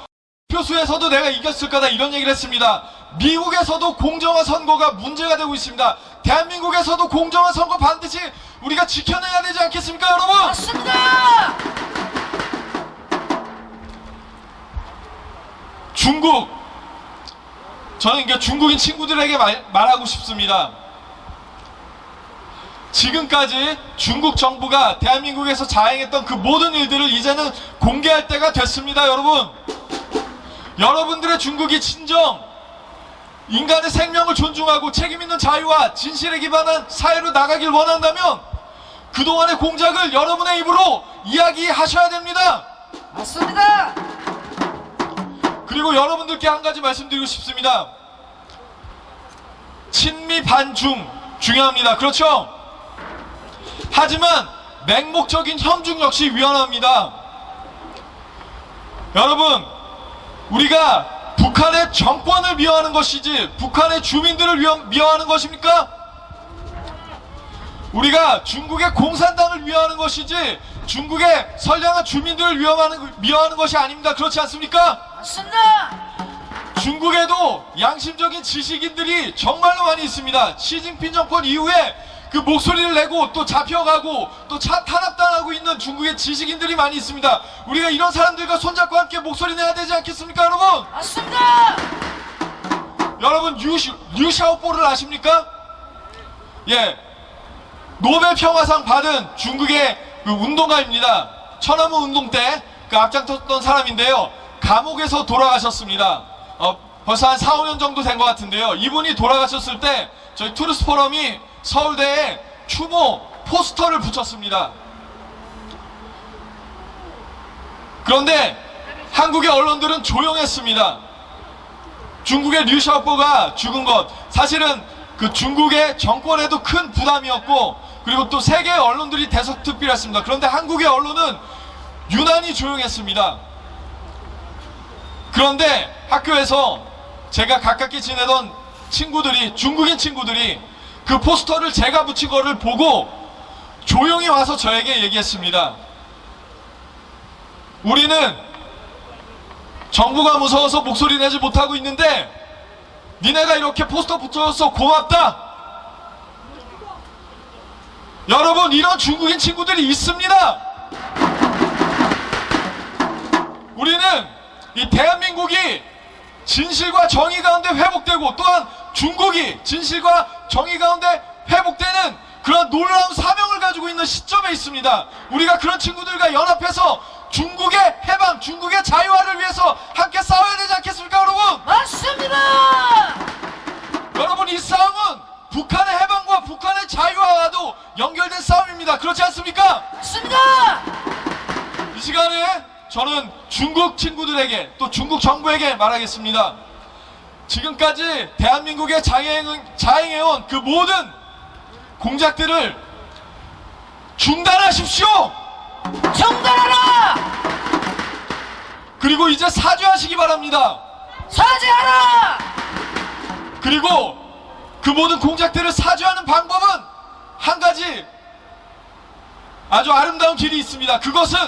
[SPEAKER 8] 표수에서도 내가 이겼을 거다 이런 얘기를 했습니다. 미국에서도 공정한 선거가 문제가 되고 있습니다. 대한민국에서도 공정한 선거 반드시 우리가 지켜내야 되지 않겠습니까, 여러분?
[SPEAKER 2] 맞습니다.
[SPEAKER 8] 중국, 저는 이게 중국인 친구들에게 말하고 싶습니다. 지금까지 중국 정부가 대한민국에서 자행했던 그 모든 일들을 이제는 공개할 때가 됐습니다, 여러분. 여러분들의 중국이 진정 인간의 생명을 존중하고 책임있는 자유와 진실에 기반한 사회로 나가길 원한다면 그동안의 공작을 여러분의 입으로 이야기하셔야 됩니다.
[SPEAKER 2] 맞습니다.
[SPEAKER 8] 그리고 여러분들께 한 가지 말씀드리고 싶습니다. 친미 반중 중요합니다. 그렇죠? 하지만 맹목적인 현중 역시 위헌합니다. 여러분, 우리가 북한의 정권을 미워하는 것이지 북한의 주민들을 미워하는 것입니까? 우리가 중국의 공산당을 미워하는 것이지 중국의 선량한 주민들을 미워하는 것이 아닙니다. 그렇지 않습니까?
[SPEAKER 2] 맞습니다.
[SPEAKER 8] 중국에도 양심적인 지식인들이 정말로 많이 있습니다. 시진핑 정권 이후에 그 목소리를 내고 또 잡혀가고 또 탄압당하고 있는 중국의 지식인들이 많이 있습니다. 우리가 이런 사람들과 손잡고 함께 목소리 내야 되지 않겠습니까, 여러분?
[SPEAKER 2] 맞습니다.
[SPEAKER 8] 여러분, 류 샤오보를 아십니까? 예, 노벨 평화상 받은 중국의 그 운동가입니다. 천안문 운동 때 그 앞장섰던 사람인데요. 감옥에서 돌아가셨습니다. 벌써 한 4, 5년 정도 된 것 같은데요. 이분이 돌아가셨을 때 저희 투르스 포럼이 서울대에 추모 포스터를 붙였습니다. 그런데 한국의 언론들은 조용했습니다. 중국의 류 샤오보가 죽은 것, 사실은 그 중국의 정권에도 큰 부담이었고, 그리고 또 세계의 언론들이 대서특필했습니다. 그런데 한국의 언론은 유난히 조용했습니다. 그런데 학교에서 제가 가깝게 지내던 친구들이, 중국인 친구들이 그 포스터를 제가 붙인 거를 보고 조용히 와서 저에게 얘기했습니다. 우리는 정부가 무서워서 목소리 내지 못하고 있는데 니네가 이렇게 포스터 붙여줘서 고맙다. 여러분, 이런 중국인 친구들이 있습니다. 우리는 이 대한민국이 진실과 정의 가운데 회복되고 또한 중국이 진실과 정의 가운데 회복되는 그런 놀라운 사명을 가지고 있는 시점에 있습니다. 우리가 그런 친구들과 연합해서 중국의 해방, 중국의 자유화를 위해서 함께 싸워야 되지 않겠습니까, 여러분?
[SPEAKER 2] 맞습니다.
[SPEAKER 8] 여러분, 이 싸움은 북한의 해방과 북한의 자유화와도 연결된 싸움입니다. 그렇지 않습니까?
[SPEAKER 2] 맞습니다.
[SPEAKER 8] 이 시간에 저는 중국 친구들에게 또 중국 정부에게 말하겠습니다. 지금까지 대한민국에 자행해온 그 모든 공작들을 중단하십시오.
[SPEAKER 2] 중단하라.
[SPEAKER 8] 그리고 이제 사죄하시기 바랍니다.
[SPEAKER 2] 사죄하라.
[SPEAKER 8] 그리고 그 모든 공작들을 사죄하는 방법은 한 가지 아주 아름다운 길이 있습니다. 그것은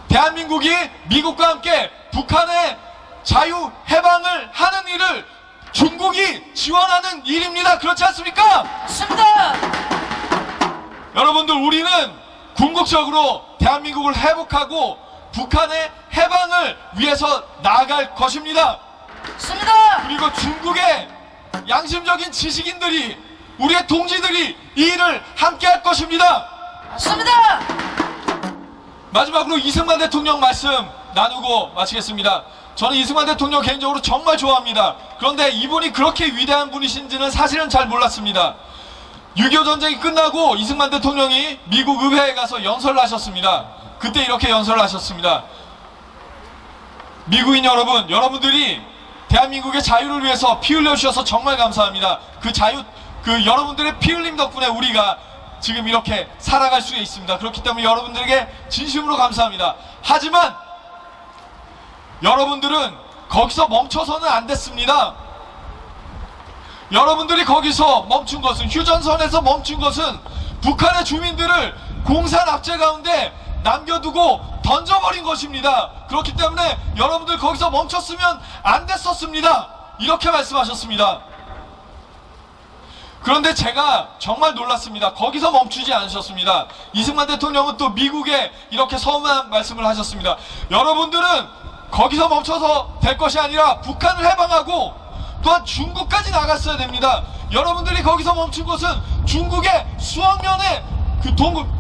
[SPEAKER 8] 대한민국이 미국과 함께 북한의 자유 해방을 하는 일을 중국이 지원하는 일입니다. 그렇지 않습니까?
[SPEAKER 2] 맞습니다.
[SPEAKER 8] 여러분들, 우리는 궁극적으로 대한민국을 회복하고 북한의 해방을 위해서 나아갈 것입니다.
[SPEAKER 2] 맞습니다.
[SPEAKER 8] 그리고 중국의 양심적인 지식인들이, 우리의 동지들이 이 일을 함께 할 것입니다.
[SPEAKER 2] 맞습니다.
[SPEAKER 8] 마지막으로 이승만 대통령 말씀 나누고 마치겠습니다. 저는 이승만 대통령 개인적으로 정말 좋아합니다. 그런데 이분이 그렇게 위대한 분이신지는 사실은 잘 몰랐습니다. 6.25 전쟁이 끝나고 이승만 대통령이 미국 의회에 가서 연설을 하셨습니다. 그때 이렇게 연설을 하셨습니다. 미국인 여러분, 여러분들이 대한민국의 자유를 위해서 피 흘려주셔서 정말 감사합니다. 그 여러분들의 피 흘림 덕분에 우리가 지금 이렇게 살아갈 수 있습니다. 그렇기 때문에 여러분들에게 진심으로 감사합니다. 하지만 여러분들은 거기서 멈춰서는 안 됐습니다. 여러분들이 거기서 멈춘 것은, 휴전선에서 멈춘 것은 북한의 주민들을 공산 압제 가운데 남겨두고 던져버린 것입니다. 그렇기 때문에 여러분들 거기서 멈췄으면 안 됐었습니다. 이렇게 말씀하셨습니다. 그런데 제가 정말 놀랐습니다. 거기서 멈추지 않으셨습니다. 이승만 대통령은 또 미국에 이렇게 서운한 말씀을 하셨습니다. 여러분들은 거기서 멈춰서 될 것이 아니라 북한을 해방하고 또한 중국까지 나갔어야 됩니다. 여러분들이 거기서 멈춘 것은 중국의 수억 명의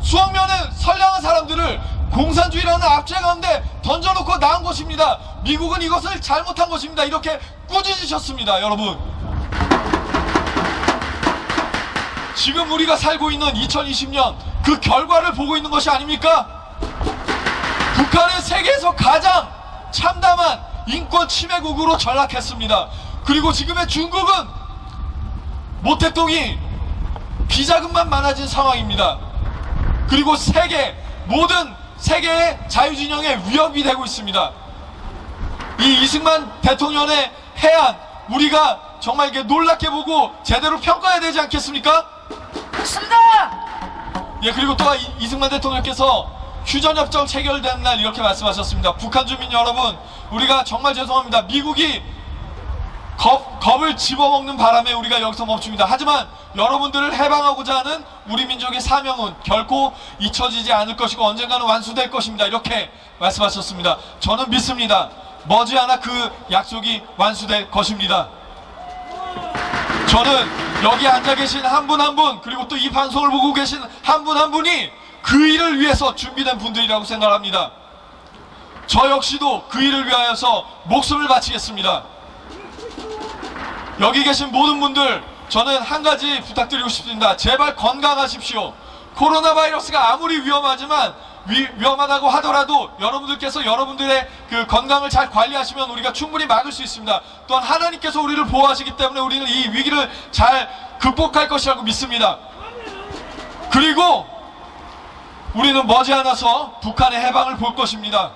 [SPEAKER 8] 선량한 사람들을 공산주의라는 압제 가운데 던져놓고 나온 것입니다. 미국은 이것을 잘못한 것입니다. 이렇게 꾸짖으셨습니다. 여러분, 지금 우리가 살고 있는 2020년 그 결과를 보고 있는 것이 아닙니까? 북한은 세계에서 가장 참담한 인권 침해국으로 전락했습니다. 그리고 지금의 중국은 모택동이 비자금만 많아진 상황입니다. 그리고 모든 세계의 자유진영에 위협이 되고 있습니다. 이 이승만 대통령의 해안, 우리가 정말 이렇게 놀랍게 보고 제대로 평가해야 되지 않겠습니까?
[SPEAKER 2] 맞습니다.
[SPEAKER 8] 예, 그리고 또 이승만 대통령께서 휴전협정 체결된 날 이렇게 말씀하셨습니다. 북한 주민 여러분, 우리가 정말 죄송합니다. 미국이 겁을 집어먹는 바람에 우리가 여기서 멈춥니다. 하지만 여러분들을 해방하고자 하는 우리 민족의 사명은 결코 잊혀지지 않을 것이고 언젠가는 완수될 것입니다. 이렇게 말씀하셨습니다. 저는 믿습니다. 머지않아 그 약속이 완수될 것입니다. 저는 여기 앉아 계신 한 분 한 분, 그리고 또 이 방송을 보고 계신 한 분 한 분이 그 일을 위해서 준비된 분들이라고 생각합니다. 저 역시도 그 일을 위하여서 목숨을 바치겠습니다. 여기 계신 모든 분들, 저는 한 가지 부탁드리고 싶습니다. 제발 건강하십시오. 코로나 바이러스가 아무리 위험하다고 하더라도 여러분들께서 여러분들의 그 건강을 잘 관리하시면 우리가 충분히 막을 수 있습니다. 또한 하나님께서 우리를 보호하시기 때문에 우리는 이 위기를 잘 극복할 것이라고 믿습니다. 그리고 우리는 머지않아서 북한의 해방을 볼 것입니다.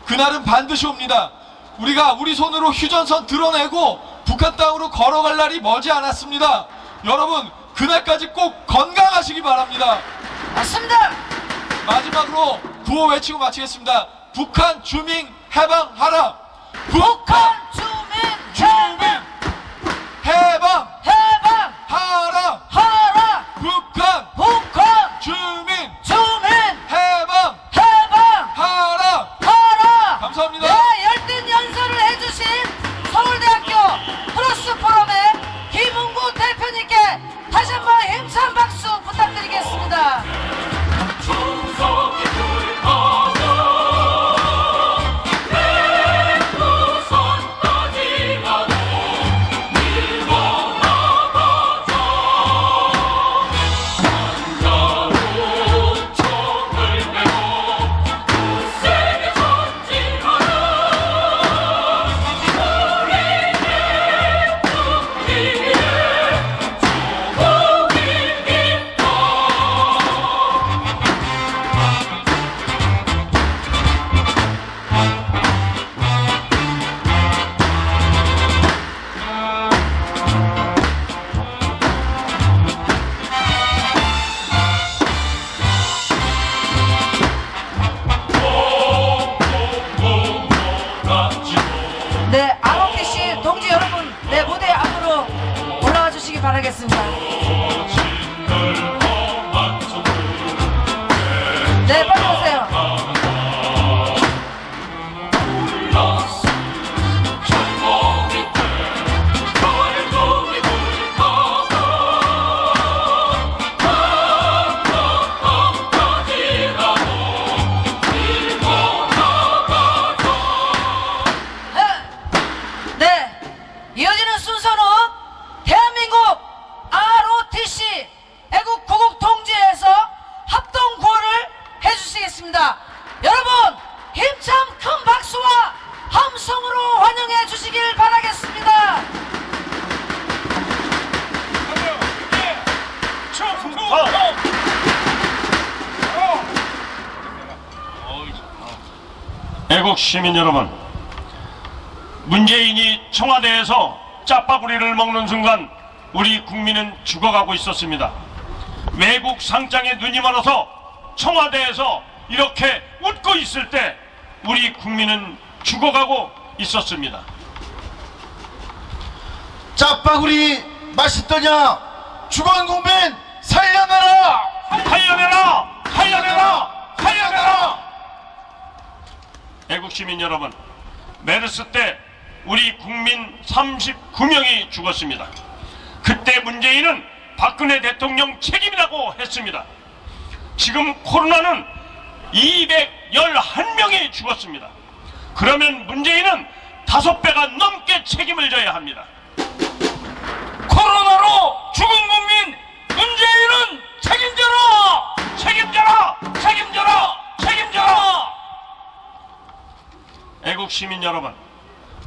[SPEAKER 8] 그날은 반드시 옵니다. 우리가 우리 손으로 휴전선 드러내고 북한 땅으로 걸어갈 날이 머지 않았습니다. 여러분, 그날까지 꼭 건강하시기 바랍니다.
[SPEAKER 2] 맞습니다.
[SPEAKER 8] 마지막으로 구호 외치고 마치겠습니다. 북한 주민 해방하라.
[SPEAKER 2] 북한 주민
[SPEAKER 8] 해방
[SPEAKER 2] 해방하라.
[SPEAKER 8] 하라. 북한 주민 해방하라. 감사합니다.
[SPEAKER 2] 네, 열띤 연설을 해주신 서울대학교 플러스 포럼의 김웅구 대표님께 다시 한번 힘찬 박수 부탁드리겠습니다.
[SPEAKER 5] 충성이 불타고 백두산까지 가도 밀고 나가자. 한자로 총을 메고 굳세게 전진하라. 우리의 국리에 주복이 있다.
[SPEAKER 2] 네, ROTC 동지 여러분, 네, 무대 앞으로 올라와 주시기 바라겠습니다. 네, 빨리 오세요. 네, 이어지는 순서는 대한민국 ROTC
[SPEAKER 3] 애국 시민 여러분, 문재인이 청와대에서 짜파구리를 먹는 순간 우리 국민은 죽어가고 있었습니다. 외국 상장에 눈이 멀어서 청와대에서 이렇게 웃고 있을 때 우리 국민은 죽어가고 있었습니다.
[SPEAKER 9] 짜파구리 맛있더냐? 죽은 국민 살려내라!
[SPEAKER 3] 살려내라! 살려내라! 살려내라! 애국시민 여러분, 메르스 때 우리 국민 39명이 죽었습니다. 그때 문재인은 박근혜 대통령 책임이라고 했습니다. 지금 코로나는 211명이 죽었습니다. 그러면 문재인은 5배가 넘게 책임을 져야 합니다.
[SPEAKER 4] 코로나로 죽은 국민 문재인은 책임져라!
[SPEAKER 3] 책임져라! 책임져라! 책임져라! 애국시민 여러분,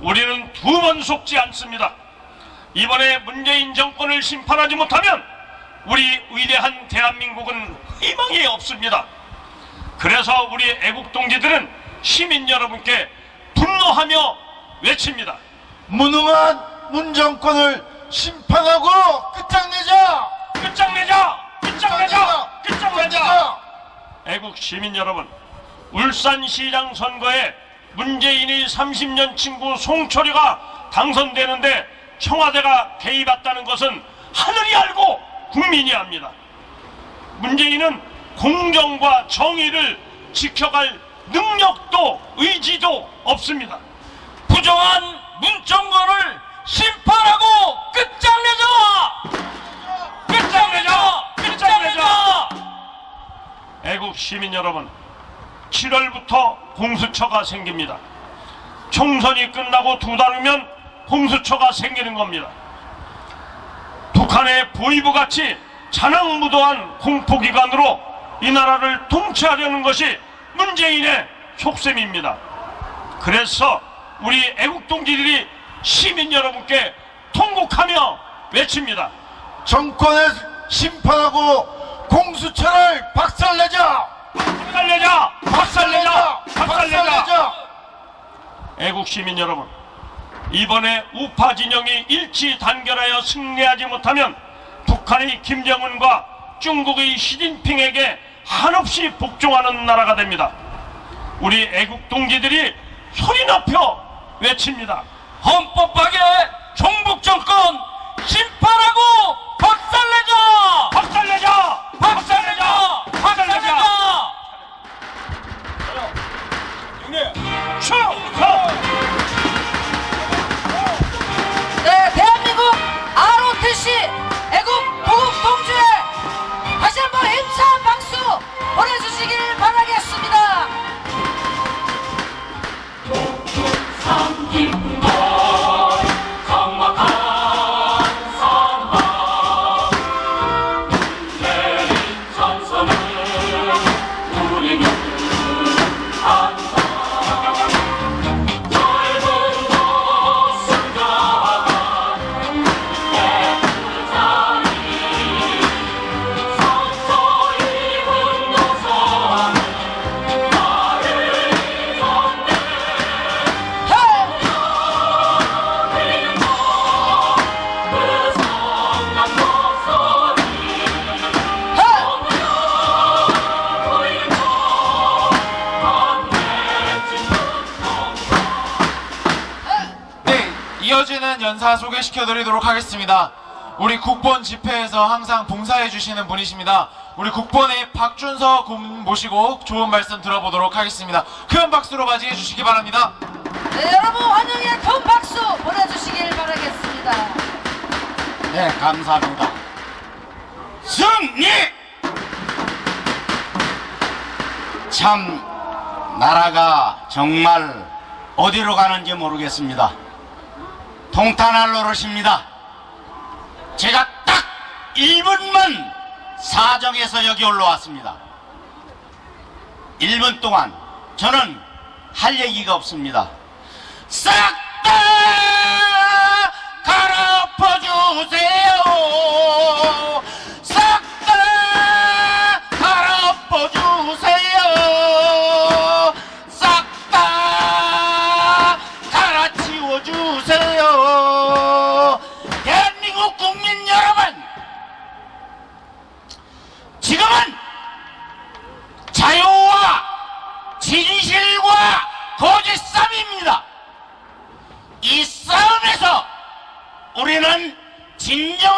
[SPEAKER 3] 우리는 두 번 속지 않습니다. 이번에 문재인 정권을 심판하지 못하면 우리 위대한 대한민국은 희망이 없습니다. 그래서 우리 애국동지들은 시민 여러분께 분노하며 외칩니다.
[SPEAKER 9] 무능한 문정권을 심판하고 끝장내자!
[SPEAKER 3] 끝장내자! 끝장내자! 끝장내자! 애국 시민 여러분, 울산시장 선거에 문재인의 30년 친구 송철이가 당선되는데 청와대가 개입했다는 것은 하늘이 알고 국민이 압니다. 문재인은 공정과 정의를 지켜갈 능력도 의지도 없습니다.
[SPEAKER 4] 부정한 문정권을 심판하고 끝장내자! 끝장내자! 끝장내자!
[SPEAKER 3] 애국 시민 여러분, 7월부터 공수처가 생깁니다. 총선이 끝나고 2달 후면 공수처가 생기는 겁니다. 북한의 보이부같이 잔악무도한 공포기관으로 이 나라를 통치하려는 것이 문재인의 속셈입니다. 그래서 우리 애국동지들이 시민 여러분께 통곡하며 외칩니다.
[SPEAKER 9] 정권을 심판하고 공수처를 박살내자!
[SPEAKER 3] 박살내자! 박살내자! 박살내자!
[SPEAKER 9] 박살내자!
[SPEAKER 3] 애국 시민 여러분, 이번에 우파 진영이 일치 단결하여 승리하지 못하면 북한의 김정은과 중국의 시진핑에게 한없이 복종하는 나라가 됩니다. 우리 애국 동지들이 소리 높여 외칩니다.
[SPEAKER 4] 헌법 파괴 종북 정권 심판하고 박살내자!
[SPEAKER 3] 박살내자! 박살내자! 박살내자!
[SPEAKER 2] 네, 대한민국 ROTC 애국 보국 동지회 다시 한번 힘찬 박수 보내주시길 바라겠습니다.
[SPEAKER 5] 삼김도 적막한 산하 문재인 전선을 우리는 안다. 젊은 것을 가한 예쁜 자리 상처 입은 노선 나를 잊었네.
[SPEAKER 1] 네, 이어지는 연사 소개시켜드리도록 하겠습니다. 우리 국본 집회에서 항상 봉사해주시는 분이십니다. 우리 국본의 박준서 군 모시고 좋은 말씀 들어보도록 하겠습니다. 큰 박수로 맞이해주시기 바랍니다.
[SPEAKER 2] 네, 여러분 환영의 큰 박수 보내주시길 바라겠습니다.
[SPEAKER 9] 네, 감사합니다. 승리! 참 나라가 정말 어디로 가는지 모르겠습니다. 통탄할 노릇입니다. 제가 딱 1분만 사정해서 여기 올라왔습니다. 1분 동안 저는 할 얘기가 없습니다. 싹 다 갈아엎어주세요. 싹 다 갈아엎어주세요. 싹 다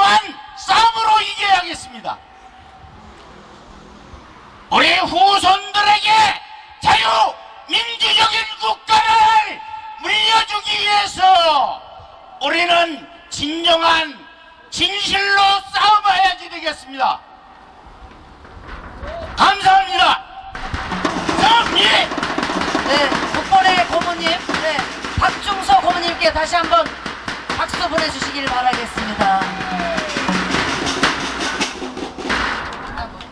[SPEAKER 9] 진정한 싸움으로 이겨야겠습니다. 우리 후손들에게 자유민주적인 국가를 물려주기 위해서 우리는 진정한 진실로 싸워야지 되겠습니다. 감사합니다. 정리!
[SPEAKER 2] 네, 국번의 고모님, 네, 박중서 고모님께 다시 한번 박수 보내주시길 바라겠습니다.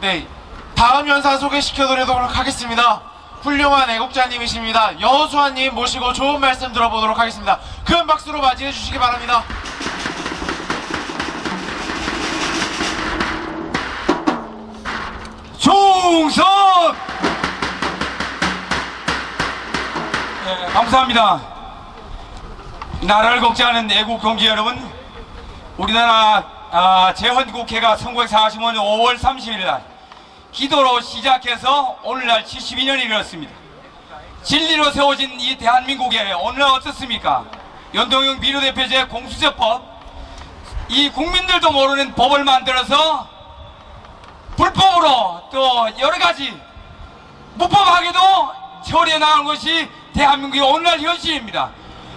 [SPEAKER 1] 네, 다음 연사 소개시켜드리도록 하겠습니다. 훌륭한 애국자님이십니다. 여수아님 모시고 좋은 말씀 들어보도록 하겠습니다. 큰 박수로 맞이해 주시기 바랍니다.
[SPEAKER 10] 충성! 네, 감사합니다. 나라를 걱정하는 애국 동지 여러분, 우리나라 제헌국회가 1945년 5월 30일 날 기도로 시작해서 오늘날 72년이 이르렀습니다. 진리로 세워진 이 대한민국에 오늘날 어떻습니까? 연동형 비례대표제 공수처법, 이 국민들도 모르는 법을 만들어서 불법으로 또 여러가지 무법하게도 처리해 나가는 것이 대한민국의 오늘날 현실입니다.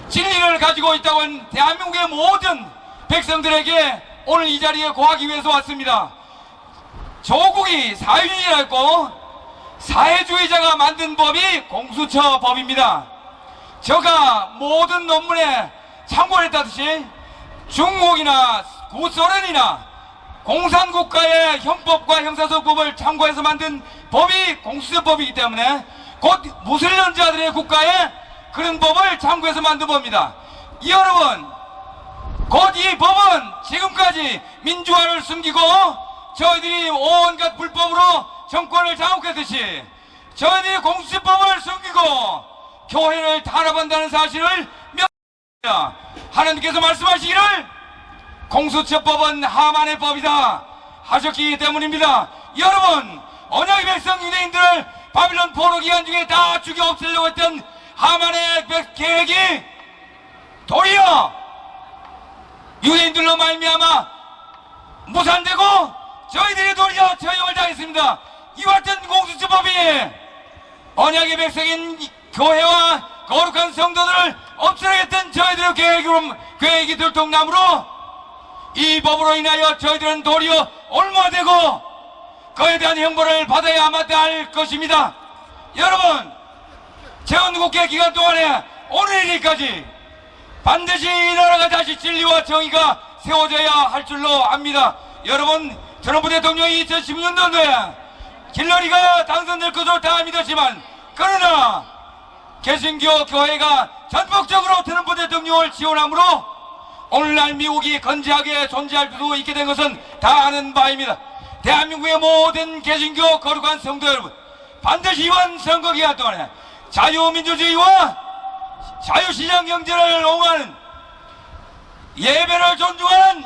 [SPEAKER 10] 진리를 가지고 있다고 하는 대한민국의 모든 백성들에게 오늘 이 자리에 고하기 위해서 왔습니다. 조국이 사회주의라고 사회주의자가 만든 법이 공수처 법입니다. 제가 모든 논문에 참고를 했다듯이 중국이나 구소련이나 공산국가의 형법과 형사소법을 참고해서 만든 법이 공수처법이기 때문에 곧 무슬림자들의 국가에 그런 법을 참고해서 만든 법입니다. 여러분, 곧 이 법은 지금까지 민주화를 숨기고 저희들이 온갖 불법으로 정권을 장악했듯이 저희들이 공수처법을 숨기고 교회를 탄압한다는 사실을 명합니다. 하나님께서 말씀하시기를 공수처법은 하만의 법이다 하셨기 때문입니다. 여러분, 언약의 백성 유대인들을 바빌론 포로 기간 중에 다 죽여 없애려고 했던 하만의 계획이 도리어 유대인들로 말미암아 무산되고 저희들이 도리어 처형을 당했습니다. 이와 같은 공수처법이 언약의 백성인 교회와 거룩한 성도들을 없애려했던 저희들의 계획이 들통나므로 이 법으로 인하여 저희들은 도리어 올무되고 그에 대한 형벌을 받아야 마땅할 것입니다. 여러분, 제헌국회 기간 동안에 오늘까지 반드시 이 나라가 다시 진리와 정의가 세워져야 할 줄로 압니다. 여러분, 트럼프 대통령이 2016년도에 힐러리가 당선될 것으로 다 믿었지만 그러나 개신교 교회가 전폭적으로 트럼프 대통령을 지원함으로 오늘날 미국이 건재하게 존재할 수 있게 된 것은 다 아는 바입니다. 대한민국의 모든 개신교 거룩한 성도 여러분, 반드시 이번 선거 기간 동안에 자유민주주의와 자유시장 경제를 옹호하는 예배를 존중하는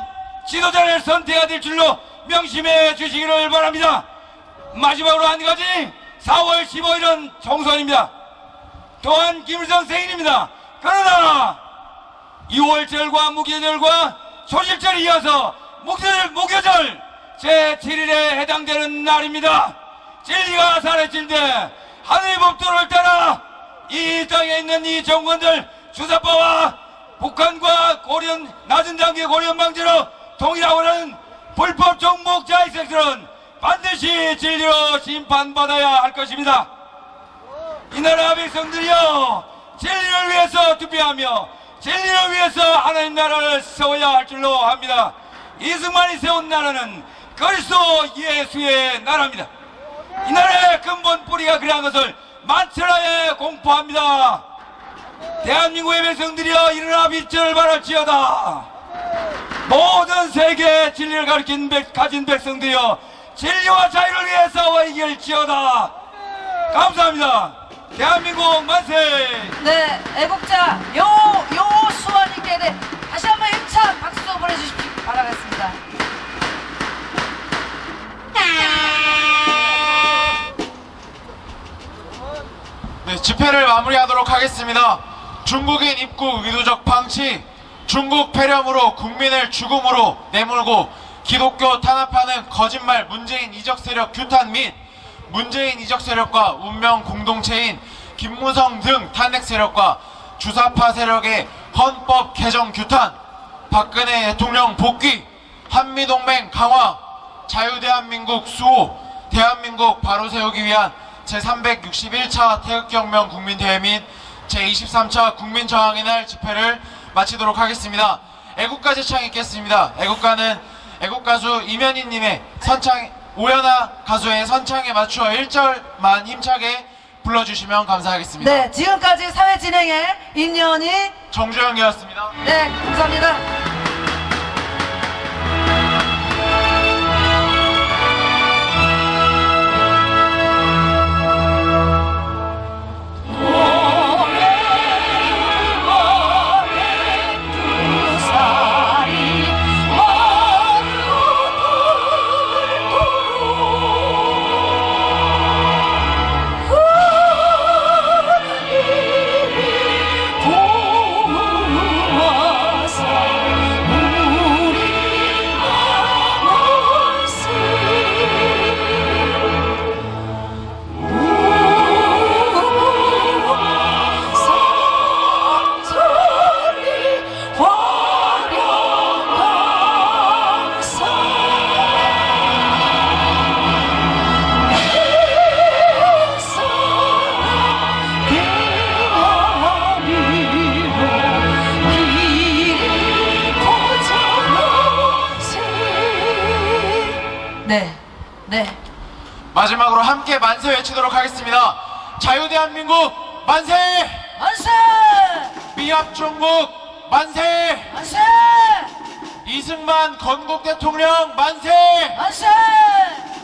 [SPEAKER 10] 지도자를 선택해야 될 줄로 명심해 주시기를 바랍니다. 마지막으로 한 가지, 4월 15일은 총선입니다. 또한 김일성 생일입니다. 그러나 6월절과 무교절과 초실절에 이어서 무교절 제7일에 해당되는 날입니다. 진리가 살아있을 때 하늘의 법도를 따라 이 땅에 있는 이 정권들 주사파와 북한과 고련 낮은 단계 고련방지로 통일하고 하는 불법 정복 자익색들은 반드시 진리로 심판받아야 할 것입니다. 이 나라 백성들이여, 진리를 위해서 투표하며 진리를 위해서 하나님 나라를 세워야 할 줄로 합니다. 이승만이 세운 나라는 그리스도 예수의 나라입니다. 이 나라의 근본 뿌리가 그러한 것을 만천하에 공포합니다. 대한민국의 백성들이여, 일어나 빛을 발할지어다. 모든 세계의 진리를 가진 백성들이여, 진리와 자유를 위해 싸워 이길지어다. 감사합니다. 대한민국 만세!
[SPEAKER 2] 네, 애국자 여수아님께 다시 한번 힘찬 박수 보내주시기 바라겠습니다.
[SPEAKER 1] 네, 집회를 마무리하도록 하겠습니다. 중국인 입국 의도적 방치, 중국 폐렴으로 국민을 죽음으로 내몰고 기독교 탄압하는 거짓말 문재인 이적 세력 규탄 및 문재인 이적 세력과 운명 공동체인 김무성 등 탄핵 세력과 주사파 세력의 헌법 개정 규탄, 박근혜 대통령 복귀, 한미동맹 강화, 자유대한민국 수호, 대한민국 바로 세우기 위한 제361차 태극혁명 국민대회 및 제23차 국민저항의 날 집회를 마치도록 하겠습니다. 애국가 제창 있겠습니다. 애국가는 애국가수 이면희님의 오연아 가수의 선창에 맞추어 1절만 힘차게 불러주시면 감사하겠습니다.
[SPEAKER 2] 네, 지금까지 사회 진행의 인연이
[SPEAKER 1] 정주영이었습니다.
[SPEAKER 2] 네, 감사합니다. 네.
[SPEAKER 1] 마지막으로 함께 만세 외치도록 하겠습니다. 자유대한민국 만세!
[SPEAKER 2] 만세!
[SPEAKER 1] 미합중국 만세!
[SPEAKER 2] 만세!
[SPEAKER 1] 이승만 건국 대통령 만세!
[SPEAKER 2] 만세!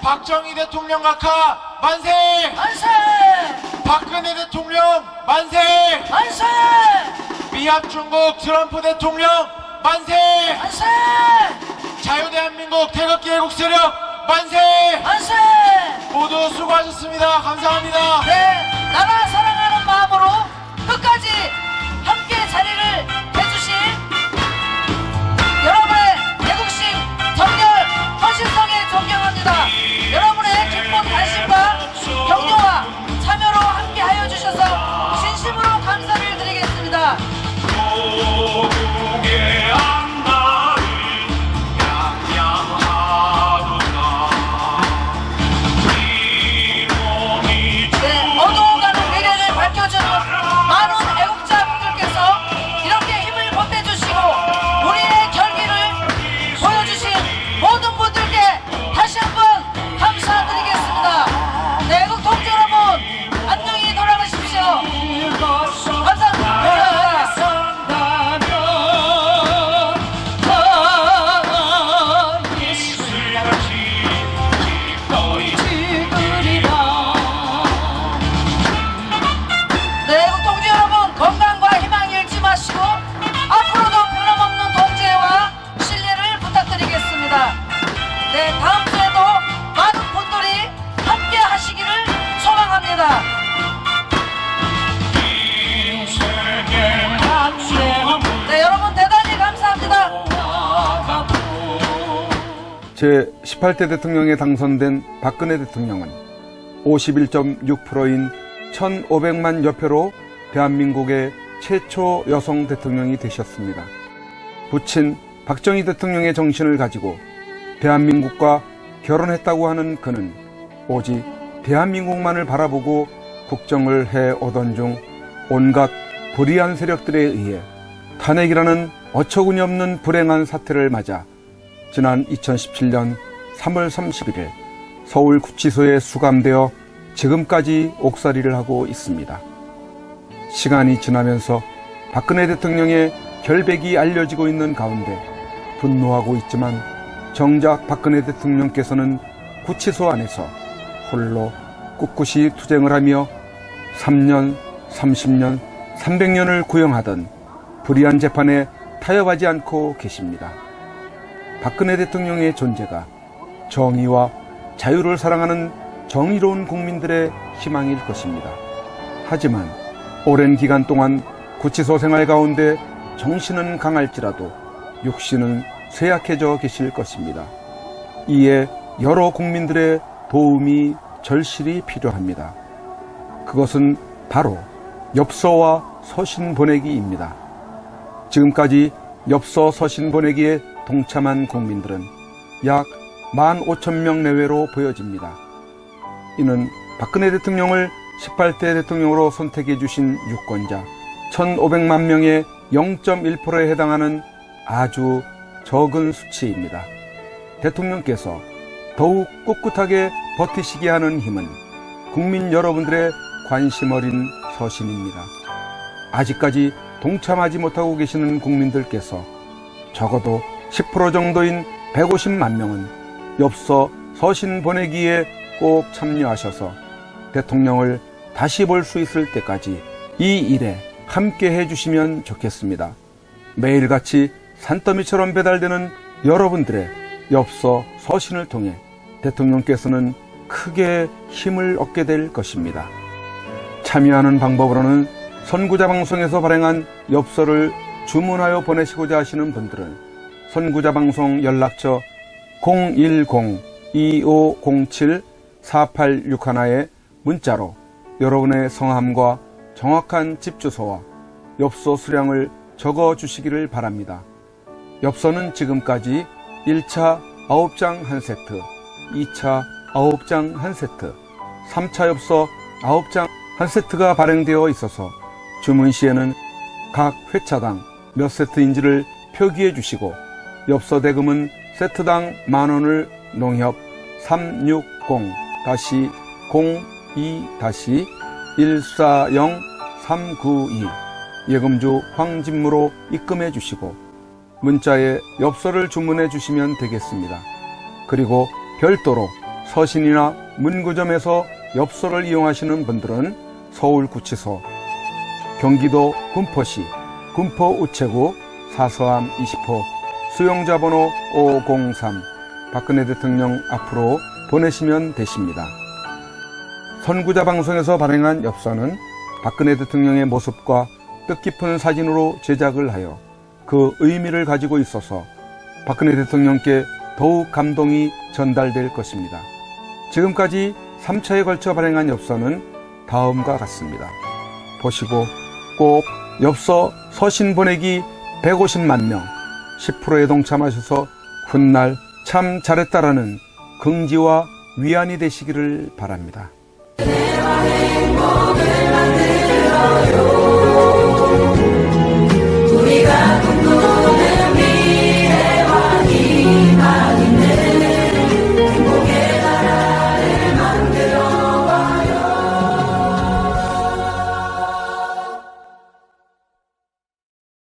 [SPEAKER 1] 박정희 대통령 각하 만세!
[SPEAKER 2] 만세!
[SPEAKER 1] 박근혜 대통령 만세!
[SPEAKER 2] 만세!
[SPEAKER 1] 미합중국 트럼프 대통령 만세!
[SPEAKER 2] 만세!
[SPEAKER 1] 자유대한민국 태극기 애국 세력 만세!
[SPEAKER 2] 만세!
[SPEAKER 1] 모두 수고하셨습니다. 감사합니다.
[SPEAKER 2] 네, 나라 사랑하는 마음으로 끝까지 함께 자리를 해주신 여러분의 애국심, 정열, 헌신성에 존경합니다. 여러분의 기쁜 관심과 격려와 참여로 함께 하여 주셔서 진심으로 감사를 드리겠습니다. 많은 애국자분들께서 이렇게 힘을 보태주시고 우리의 결기를 보여주신 모든 분들께 다시 한번 감사드리겠습니다. 네, 애국 동지 여러분 안녕히 돌아가십시오. 감사합니다. 네, 애국 동지 여러분 건강과 희망 잃지 마시고 앞으로도 변함없는 동지애와 신뢰를 부탁드리겠습니다. 네, 다음 주에도 많은 분들이 함께 하시기를 소망합니다. 네, 여러분 대단히 감사합니다.
[SPEAKER 11] 제18대 대통령에 당선된 박근혜 대통령은 51.6%인 1,500만 여표로 대한민국의 최초 여성 대통령이 되셨습니다. 부친 박정희 대통령의 정신을 가지고 대한민국과 결혼했다고 하는 그는 오직 대한민국만을 바라보고 국정을 해오던 중 온갖 불의한 세력들에 의해 탄핵이라는 어처구니 없는 불행한 사태를 맞아 지난 2017년 3월 31일 서울 구치소에 수감되어 지금까지 옥살이를 하고 있습니다. 시간이 지나면서 박근혜 대통령의 결백이 알려지고 있는 가운데 분노하고 있지만 정작 박근혜 대통령께서는 구치소 안에서 홀로 꿋꿋이 투쟁을 하며 3년, 30년, 300년을 구형하던 불의한 재판에 타협하지 않고 계십니다. 박근혜 대통령의 존재가 정의와 자유를 사랑하는 정의로운 국민들의 희망일 것입니다. 하지만 오랜 기간 동안 구치소 생활 가운데 정신은 강할지라도 육신은 쇠약해져 계실 것입니다. 이에 여러 국민들의 도움이 절실히 필요합니다. 그것은 바로 엽서와 서신 보내기입니다. 지금까지 엽서 서신 보내기에 동참한 국민들은 약 15,000명 내외로 보여집니다. 이는 박근혜 대통령을 18대 대통령으로 선택해 주신 유권자 1,500만 명의 0.1%에 해당하는 아주 적은 수치입니다. 대통령께서 더욱 꿋꿋하게 버티시게 하는 힘은 국민 여러분들의 관심 어린 서신입니다. 아직까지 동참하지 못하고 계시는 국민들께서 적어도 10% 정도인 150만 명은 엽서 서신 보내기에 꼭 참여하셔서 대통령을 다시 볼 수 있을 때까지 이 일에 함께 해주시면 좋겠습니다. 매일같이 산더미처럼 배달되는 여러분들의 엽서 서신을 통해 대통령께서는 크게 힘을 얻게 될 것입니다. 참여하는 방법으로는 선구자 방송에서 발행한 엽서를 주문하여 보내시고자 하시는 분들은 선구자 방송 연락처 010-2507-4861에 문자로 여러분의 성함과 정확한 집 주소와 엽서 수량을 적어 주시기를 바랍니다. 엽서는 지금까지 1차 9장 1세트, 2차 9장 1세트, 3차 엽서 9장 1세트가 발행되어 있어서 주문 시에는 각 회차당 몇 세트인지를 표기해 주시고 엽서 대금은 세트당 10,000원을 농협 360-02-140-392 예금주 황진무로 입금해 주시고 문자에 엽서를 주문해 주시면 되겠습니다. 그리고 별도로 서신이나 문구점에서 엽서를 이용하시는 분들은 서울구치소, 경기도 군포시 군포우체구 사서함 20호 수용자번호 503 박근혜 대통령 앞으로 보내시면 되십니다. 선구자 방송에서 발행한 엽서는 박근혜 대통령의 모습과 뜻깊은 사진으로 제작을 하여 그 의미를 가지고 있어서 박근혜 대통령께 더욱 감동이 전달될 것입니다. 지금까지 3차에 걸쳐 발행한 엽서는 다음과 같습니다. 보시고 꼭 엽서 서신 보내기 150만 명 10%에 동참하셔서 훗날 참 잘했다라는 긍지와 위안이 되시기를 바랍니다.
[SPEAKER 5] 행복을 만들어요.